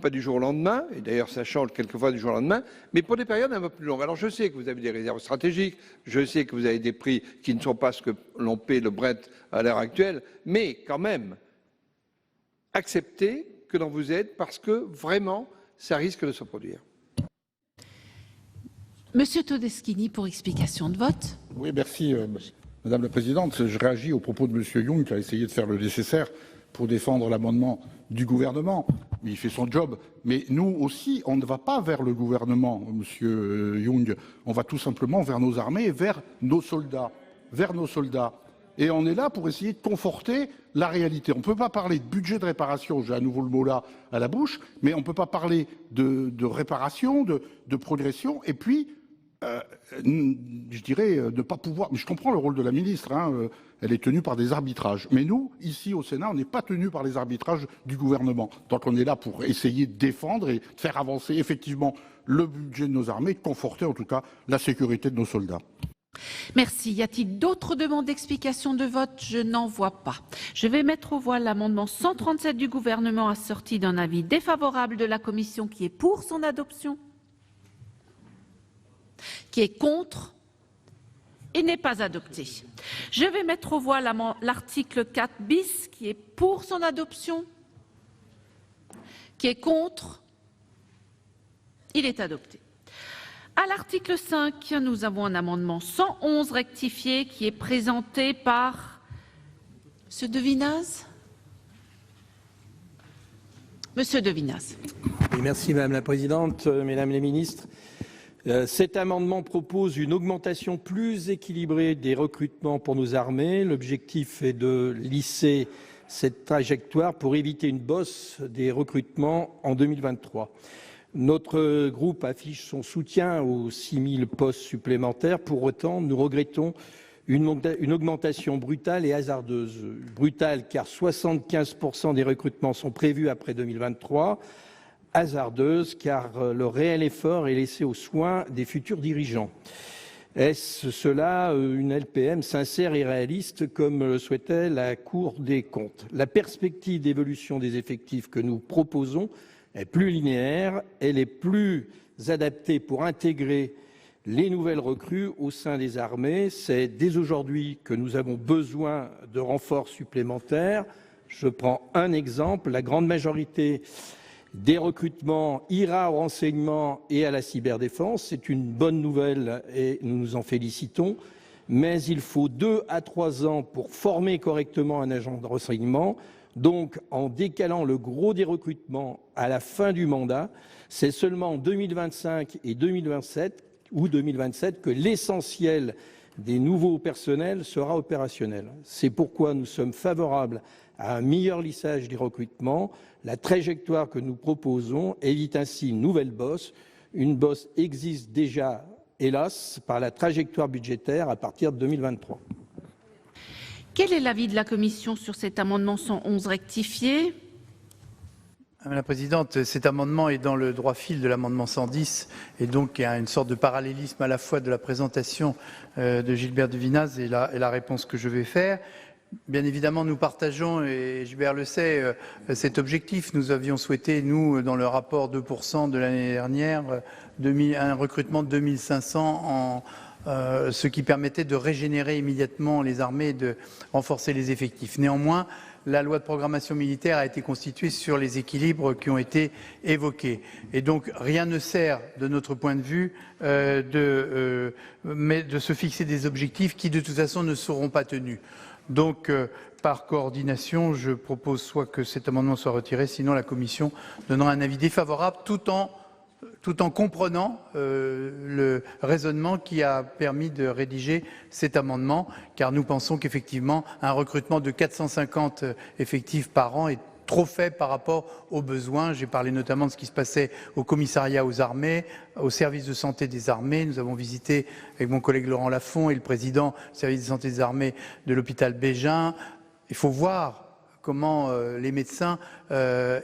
pas du jour au lendemain, et d'ailleurs ça change quelquefois du jour au lendemain, mais pour des périodes un peu plus longues. Alors je sais que vous avez des réserves stratégiques, je sais que vous avez des prix qui ne sont pas ce que l'on paie le Brent à l'heure actuelle, mais quand même, acceptez que l'on vous aide parce que vraiment, ça risque de se produire. Monsieur Todeschini pour explication de vote. Oui, merci. Madame la Présidente, je réagis au propos de M. Young qui a essayé de faire le nécessaire pour défendre l'amendement du gouvernement. Il fait son job. Mais nous aussi, on ne va pas vers le gouvernement, Monsieur Young. On va tout simplement vers nos armées et vers nos soldats. Vers nos soldats. Et on est là pour essayer de conforter la réalité. On ne peut pas parler de budget de réparation, j'ai à nouveau le mot là à la bouche, mais on ne peut pas parler de réparation, de progression, et puis, je dirais, ne pas pouvoir... Mais je comprends le rôle de la ministre, hein, elle est tenue par des arbitrages. Mais nous, ici au Sénat, on n'est pas tenus par les arbitrages du gouvernement. Donc on est là pour essayer de défendre et de faire avancer effectivement le budget de nos armées, de conforter en tout cas la sécurité de nos soldats. Merci. Y a-t-il d'autres demandes d'explication de vote? Je n'en vois pas. Je vais mettre aux voix l'amendement 137 du gouvernement assorti d'un avis défavorable de la commission qui est pour son adoption, qui est contre. Il n'est pas adopté. Je vais mettre aux voix l'article 4 bis qui est pour son adoption, qui est contre. Il est adopté. À l'article 5, nous avons un amendement 111 rectifié qui est présenté par M. De Vinaz. Monsieur De Vinaz. Oui, merci Madame la Présidente, Mesdames les ministres. Cet amendement propose une augmentation plus équilibrée des recrutements pour nos armées. L'objectif est de lisser cette trajectoire pour éviter une bosse des recrutements en 2023. Notre groupe affiche son soutien aux 6 000 postes supplémentaires. Pour autant, nous regrettons une augmentation brutale et hasardeuse. Brutale car 75% des recrutements sont prévus après 2023. Hasardeuse car le réel effort est laissé aux soins des futurs dirigeants. Est-ce cela une LPM sincère et réaliste comme le souhaitait la Cour des comptes? La perspective d'évolution des effectifs que nous proposons est plus linéaire, elle est plus adaptée pour intégrer les nouvelles recrues au sein des armées. C'est dès aujourd'hui que nous avons besoin de renforts supplémentaires. Je prends un exemple, la grande majorité des recrutements ira au renseignement et à la cyberdéfense. C'est une bonne nouvelle et nous nous en félicitons. Mais il faut 2 à 3 ans pour former correctement un agent de renseignement. Donc, en décalant le gros des recrutements à la fin du mandat, c'est seulement en 2025 et 2027 ou 2027 que l'essentiel des nouveaux personnels sera opérationnel. C'est pourquoi nous sommes favorables à un meilleur lissage des recrutements. La trajectoire que nous proposons évite ainsi une nouvelle bosse. Une bosse existe déjà, hélas, par la trajectoire budgétaire à partir de 2023. Quel est l'avis de la Commission sur cet amendement 111 rectifié? Madame la Présidente, cet amendement est dans le droit fil de l'amendement 110 et donc il y a une sorte de parallélisme à la fois de la présentation de Gilbert De Vinaz et la réponse que je vais faire. Bien évidemment, nous partageons, et Gilbert le sait, cet objectif. Nous avions souhaité, nous, dans le rapport 2% de l'année dernière, un recrutement de 2500 ce qui permettait de régénérer immédiatement les armées et de renforcer les effectifs. Néanmoins, la loi de programmation militaire a été constituée sur les équilibres qui ont été évoqués. Et donc, rien ne sert, de notre point de vue, de se fixer des objectifs qui, de toute façon, ne seront pas tenus. Donc, par coordination, je propose soit que cet amendement soit retiré, sinon la Commission donnera un avis défavorable, tout en comprenant le raisonnement qui a permis de rédiger cet amendement, car nous pensons qu'effectivement, un recrutement de 450 effectifs par an est trop faible par rapport aux besoins. J'ai parlé notamment de ce qui se passait au commissariat aux armées, au service de santé des armées. Nous avons visité avec mon collègue Laurent Lafont et le président du service de santé des armées de l'hôpital Bégin. Il faut voir comment les médecins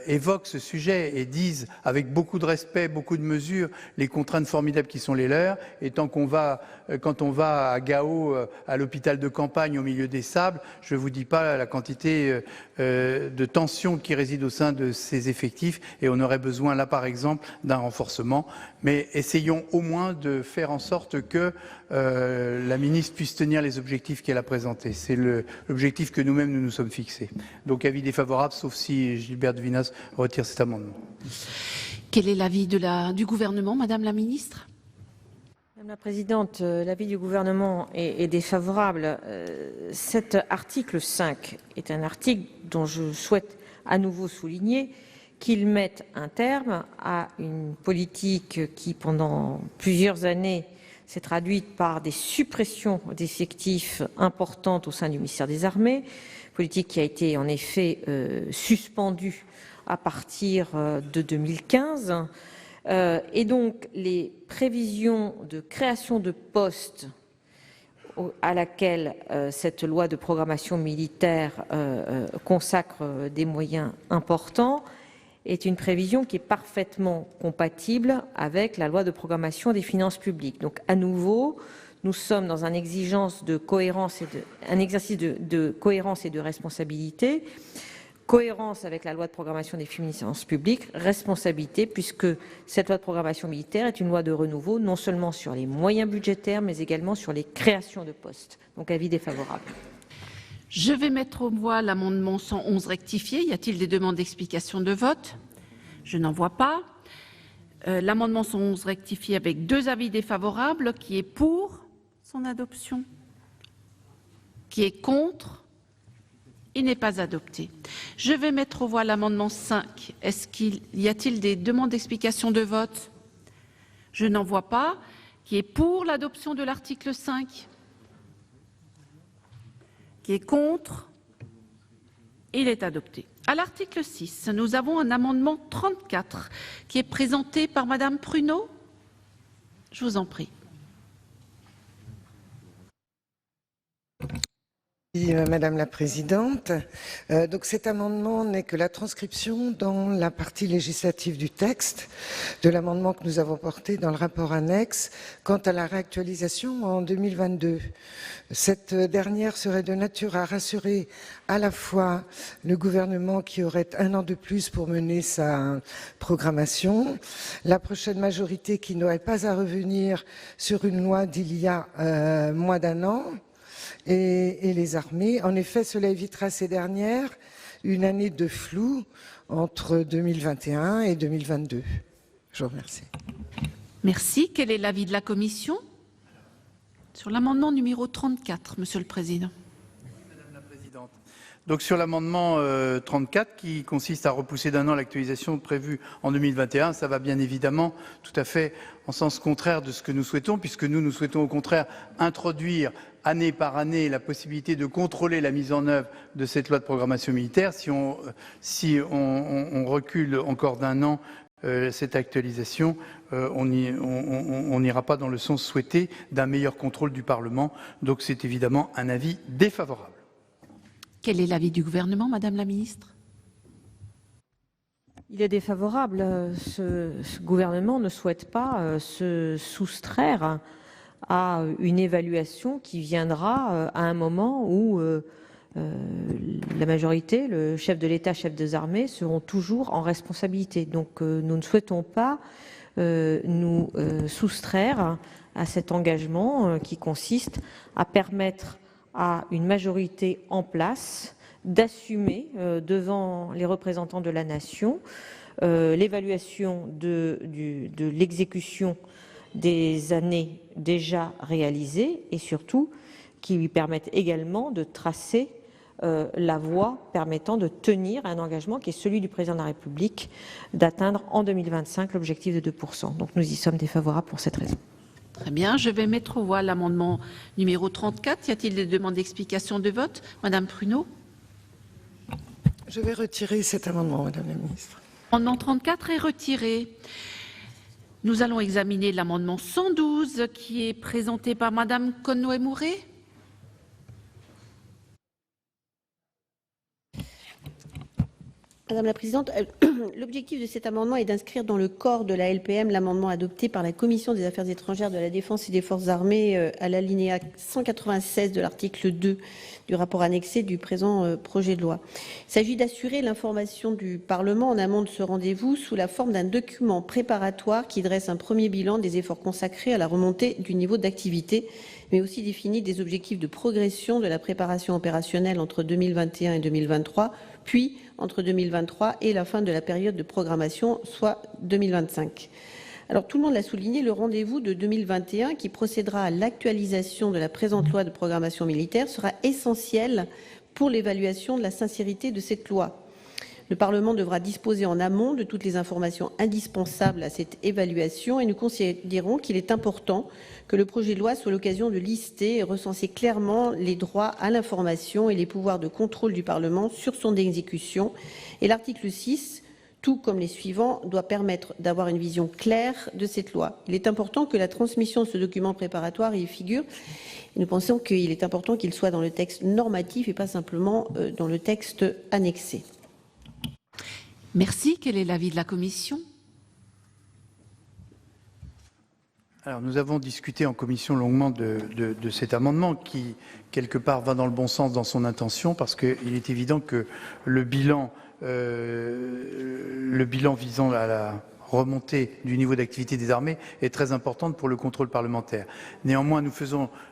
évoquent ce sujet et disent avec beaucoup de respect, beaucoup de mesure, les contraintes formidables qui sont les leurs. Et quand on va à Gao, à l'hôpital de campagne au milieu des sables, je ne vous dis pas la quantité de tension qui réside au sein de ces effectifs. Et on aurait besoin là, par exemple, d'un renforcement. Mais essayons au moins de faire en sorte que la ministre puisse tenir les objectifs qu'elle a présentés. C'est l'objectif que nous-mêmes nous sommes fixés. Donc avis défavorable, sauf si Gilbert De Vinaz retire cet amendement. Quel est l'avis du gouvernement, Madame la Ministre? Madame la Présidente, l'avis du gouvernement est défavorable. Cet article 5 est un article dont je souhaite à nouveau souligner qu'il mette un terme à une politique qui, pendant plusieurs années, s'est traduite par des suppressions d'effectifs importantes au sein du ministère des Armées, politique qui a été en effet suspendue à partir de 2015. Et donc, les prévisions de création de postes à laquelle cette loi de programmation militaire consacre des moyens importants est une prévision qui est parfaitement compatible avec la loi de programmation des finances publiques. Donc, à nouveau, nous sommes dans un exercice de cohérence et de responsabilité. Cohérence avec la loi de programmation des finances publiques, responsabilité, puisque cette loi de programmation militaire est une loi de renouveau, non seulement sur les moyens budgétaires, mais également sur les créations de postes. Donc, avis défavorable. Je vais mettre aux voix l'amendement 111 rectifié. Y a-t-il des demandes d'explication de vote? Je n'en vois pas. L'amendement 111 rectifié avec 2 avis défavorables. Qui est pour son adoption? Qui est contre? Il n'est pas adopté. Je vais mettre aux voix l'amendement 5. Y a-t-il des demandes d'explication de vote? Je n'en vois pas. Qui est pour l'adoption de l'article 5? Qui est contre? Il est adopté. À l'article 6, nous avons un amendement 34 qui est présenté par Madame Pruneau. Je vous en prie. Madame la Présidente, donc cet amendement n'est que la transcription dans la partie législative du texte de l'amendement que nous avons porté dans le rapport annexe quant à la réactualisation en 2022. Cette dernière serait de nature à rassurer à la fois le gouvernement qui aurait 1 an de plus pour mener sa programmation, la prochaine majorité qui n'aurait pas à revenir sur une loi d'il y a moins d'1 an, et les armées. En effet, cela évitera ces dernières une année de flou entre 2021 et 2022. Je vous remercie. Merci. Quel est l'avis de la Commission sur l'amendement numéro 34, Monsieur le Président? Madame la Présidente. Donc sur l'amendement 34 qui consiste à repousser d'1 an l'actualisation prévue en 2021, ça va bien évidemment tout à fait en sens contraire de ce que nous souhaitons, puisque nous souhaitons au contraire introduire année par année la possibilité de contrôler la mise en œuvre de cette loi de programmation militaire. Si on recule encore d'1 an cette actualisation, on n'ira pas dans le sens souhaité d'un meilleur contrôle du Parlement. Donc c'est évidemment un avis défavorable. Quel est l'avis du gouvernement, Madame la Ministre? Il est défavorable. Ce gouvernement ne souhaite pas se soustraire à une évaluation qui viendra à un moment où la majorité, le chef de l'État, chef des armées, seront toujours en responsabilité. Donc nous ne souhaitons pas nous soustraire à cet engagement qui consiste à permettre à une majorité en place d'assumer devant les représentants de la nation l'évaluation de l'exécution des années déjà réalisées et surtout qui lui permettent également de tracer la voie permettant de tenir un engagement qui est celui du président de la République d'atteindre en 2025 l'objectif de 2%. Donc nous y sommes défavorables pour cette raison. Très bien, je vais mettre aux voix l'amendement numéro 34. Y a-t-il des demandes d'explication de vote? Madame Pruneau? Je vais retirer cet amendement, Madame la Ministre. L'amendement 34 est retiré. Nous allons examiner l'amendement 112 qui est présenté par Madame Conway-Mouret. Madame la Présidente, l'objectif de cet amendement est d'inscrire dans le corps de la LPM l'amendement adopté par la Commission des Affaires étrangères, de la Défense et des Forces armées à l'alinéa 196 de l'article 2 du rapport annexé du présent projet de loi. Il s'agit d'assurer l'information du Parlement en amont de ce rendez-vous sous la forme d'un document préparatoire qui dresse un premier bilan des efforts consacrés à la remontée du niveau d'activité, mais aussi définit des objectifs de progression de la préparation opérationnelle entre 2021 et 2023, puis entre 2023 et la fin de la période de programmation, soit 2025. Alors tout le monde l'a souligné, le rendez-vous de 2021 qui procédera à l'actualisation de la présente loi de programmation militaire sera essentiel pour l'évaluation de la sincérité de cette loi. Le Parlement devra disposer en amont de toutes les informations indispensables à cette évaluation et nous considérons qu'il est important que le projet de loi soit l'occasion de lister et recenser clairement les droits à l'information et les pouvoirs de contrôle du Parlement sur son exécution. Et l'article 6, tout comme les suivants, doit permettre d'avoir une vision claire de cette loi. Il est important que la transmission de ce document préparatoire y figure. Et nous pensons qu'il est important qu'il soit dans le texte normatif et pas simplement dans le texte annexé. Merci. Quel est l'avis de la Commission ? Alors, nous avons discuté en commission longuement de cet amendement qui, quelque part, va dans le bon sens dans son intention, parce qu'il est évident que le bilan visant à la remontée du niveau d'activité des armées est très importante pour le contrôle parlementaire. Néanmoins,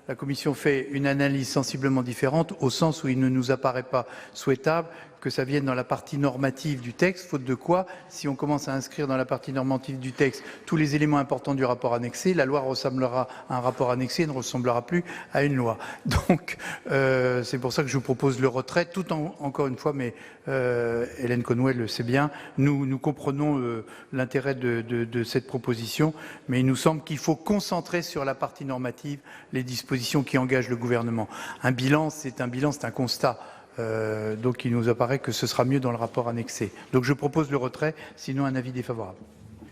la Commission fait une analyse sensiblement différente, au sens où il ne nous apparaît pas souhaitable que ça vienne dans la partie normative du texte, faute de quoi, si on commence à inscrire dans la partie normative du texte tous les éléments importants du rapport annexé, la loi ressemblera à un rapport annexé et ne ressemblera plus à une loi. Donc, c'est pour ça que je vous propose le retrait, tout en, encore une fois, mais Hélène Conway le sait bien, nous comprenons l'intérêt de cette proposition, mais il nous semble qu'il faut concentrer sur la partie normative les dispositions qui engagent le gouvernement. Un bilan, c'est un constat. Donc il nous apparaît que ce sera mieux dans le rapport annexé. Donc je propose le retrait, sinon un avis défavorable.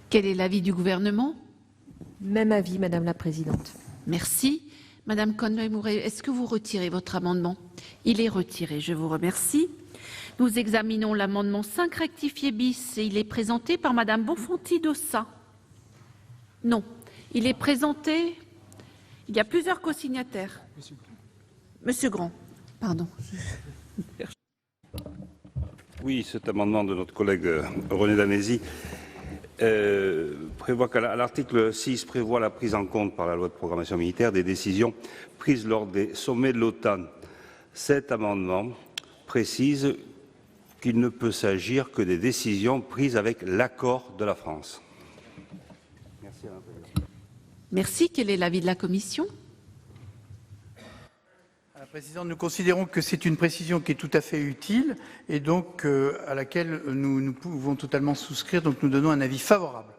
Quel est l'avis du gouvernement ? Même avis, Madame la Présidente. Merci. Madame Conway-Mouret, est-ce que vous retirez votre amendement ? Il est retiré, je vous remercie. Nous examinons l'amendement 5 rectifié bis et il est présenté par Madame Bonfanti-Dossat. Non, il est présenté... Il y a plusieurs co-signataires. Monsieur Grand, pardon. Oui, cet amendement de notre collègue René Danesi prévoit qu'à l'article 6 prévoit la prise en compte par la loi de programmation militaire des décisions prises lors des sommets de l'OTAN. Cet amendement précise qu'il ne peut s'agir que des décisions prises avec l'accord de la France. Merci, Madame la Présidente. Merci. Quel est l'avis de la Commission ? Madame la Présidente, nous considérons que c'est une précision qui est tout à fait utile et donc à laquelle nous pouvons totalement souscrire. Donc nous donnons un avis favorable.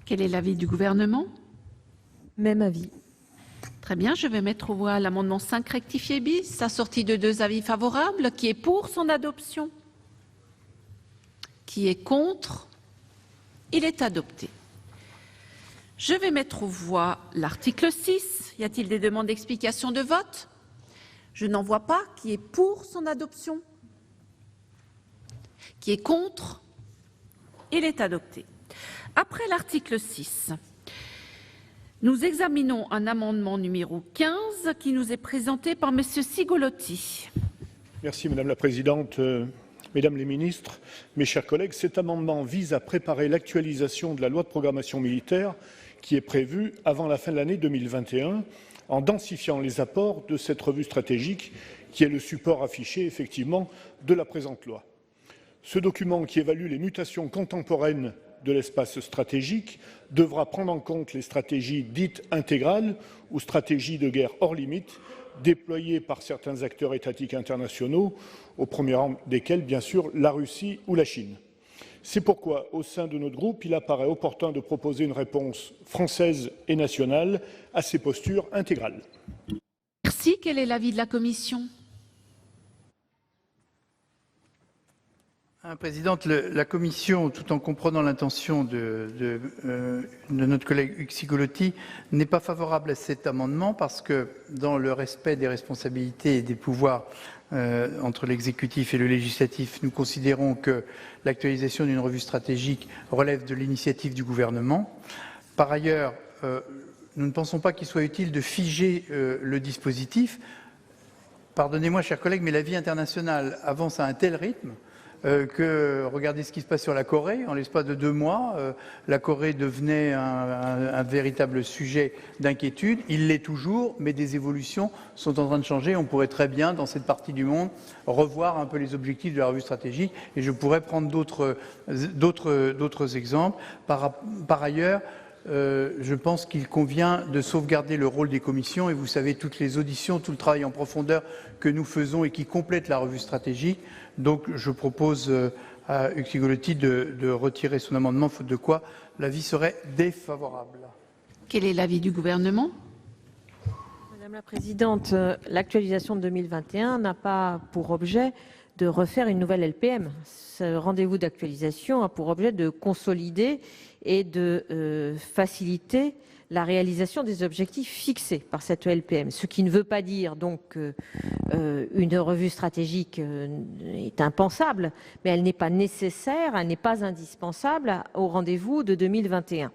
Quel est l'avis du gouvernement ? Même avis. Très bien, je vais mettre aux voix l'amendement 5 rectifié bis, assorti de 2 avis favorables. Qui est pour son adoption ? Qui est contre ? Il est adopté. Je vais mettre aux voix l'article 6. Y a-t-il des demandes d'explication de vote ? Je n'en vois pas. Qui est pour son adoption ? Qui est contre ? Il est adopté. Après l'article 6, nous examinons un amendement numéro 15 qui nous est présenté par Monsieur Cigolotti. Merci Madame la Présidente. Mesdames les ministres, mes chers collègues, cet amendement vise à préparer l'actualisation de la loi de programmation militaire qui est prévue avant la fin de l'année 2021 en densifiant les apports de cette revue stratégique qui est le support affiché effectivement de la présente loi. Ce document qui évalue les mutations contemporaines de l'espace stratégique devra prendre en compte les stratégies dites intégrales ou stratégies de guerre hors limite déployées par certains acteurs étatiques internationaux, au premier rang desquels, bien sûr, la Russie ou la Chine. C'est pourquoi, au sein de notre groupe, il apparaît opportun de proposer une réponse française et nationale à ces postures intégrales. Merci. Quel est l'avis de la Commission ? Madame la Présidente, la Commission, tout en comprenant l'intention de notre collègue Hugues Cigolotti, n'est pas favorable à cet amendement parce que, dans le respect des responsabilités et des pouvoirs entre l'exécutif et le législatif, nous considérons que l'actualisation d'une revue stratégique relève de l'initiative du gouvernement. Par ailleurs, nous ne pensons pas qu'il soit utile de figer le dispositif. Pardonnez-moi, chers collègues, mais la vie internationale avance à un tel rythme que regardez ce qui se passe sur la Corée. En l'espace de 2 mois, la Corée devenait un véritable sujet d'inquiétude. Il l'est toujours, mais des évolutions sont en train de changer. On pourrait très bien, dans cette partie du monde, revoir un peu les objectifs de la revue stratégique. Et je pourrais prendre d'autres exemples. Par ailleurs, je pense qu'il convient de sauvegarder le rôle des commissions et vous savez toutes les auditions, tout le travail en profondeur que nous faisons et qui complète la revue stratégique. Donc je propose à Hugues Sigolotti de retirer son amendement, faute de quoi l'avis serait défavorable. Quel est l'avis du gouvernement ? Madame la Présidente, l'actualisation de 2021 n'a pas pour objet de refaire une nouvelle LPM. Ce rendez-vous d'actualisation a pour objet de consolider et de faciliter la réalisation des objectifs fixés par cette LPM. Ce qui ne veut pas dire donc qu'une revue stratégique est impensable, mais elle n'est pas nécessaire, elle n'est pas indispensable au rendez-vous de 2021.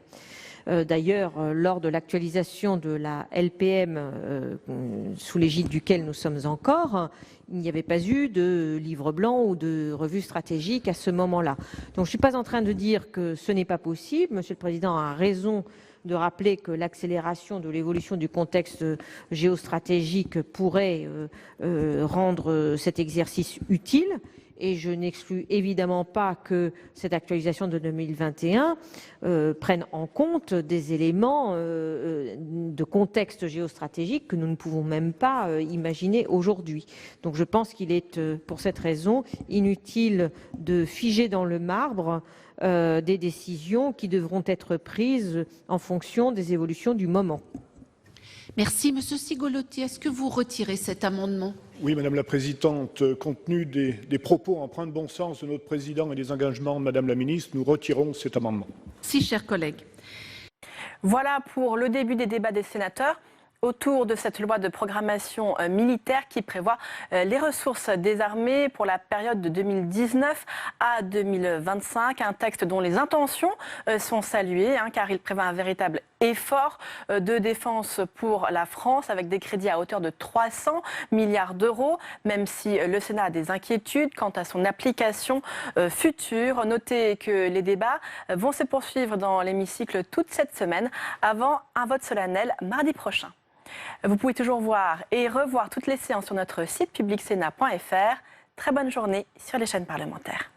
D'ailleurs, lors de l'actualisation de la LPM sous l'égide duquel nous sommes encore, il n'y avait pas eu de livre blanc ou de revue stratégique à ce moment-là. Donc je ne suis pas en train de dire que ce n'est pas possible. Monsieur le Président a raison de rappeler que l'accélération de l'évolution du contexte géostratégique pourrait rendre cet exercice utile. Et je n'exclus évidemment pas que cette actualisation de 2021 prenne en compte des éléments de contexte géostratégique que nous ne pouvons même pas imaginer aujourd'hui. Donc je pense qu'il est, pour cette raison, inutile de figer dans le marbre des décisions qui devront être prises en fonction des évolutions du moment. Merci. Monsieur Sigolotti, est-ce que vous retirez cet amendement ? Oui, Madame la Présidente, compte tenu des propos empreints de bon sens de notre Président et des engagements de Madame la Ministre, nous retirons cet amendement. Si, chers collègues. Voilà pour le début des débats des sénateurs autour de cette loi de programmation militaire qui prévoit les ressources des armées pour la période de 2019 à 2025. Un texte dont les intentions sont saluées, car il prévoit un véritable effort de défense pour la France avec des crédits à hauteur de 300 milliards d'euros, même si le Sénat a des inquiétudes quant à son application future. Notez que les débats vont se poursuivre dans l'hémicycle toute cette semaine avant un vote solennel mardi prochain. Vous pouvez toujours voir et revoir toutes les séances sur notre site publicsénat.fr. Très bonne journée sur les chaînes parlementaires.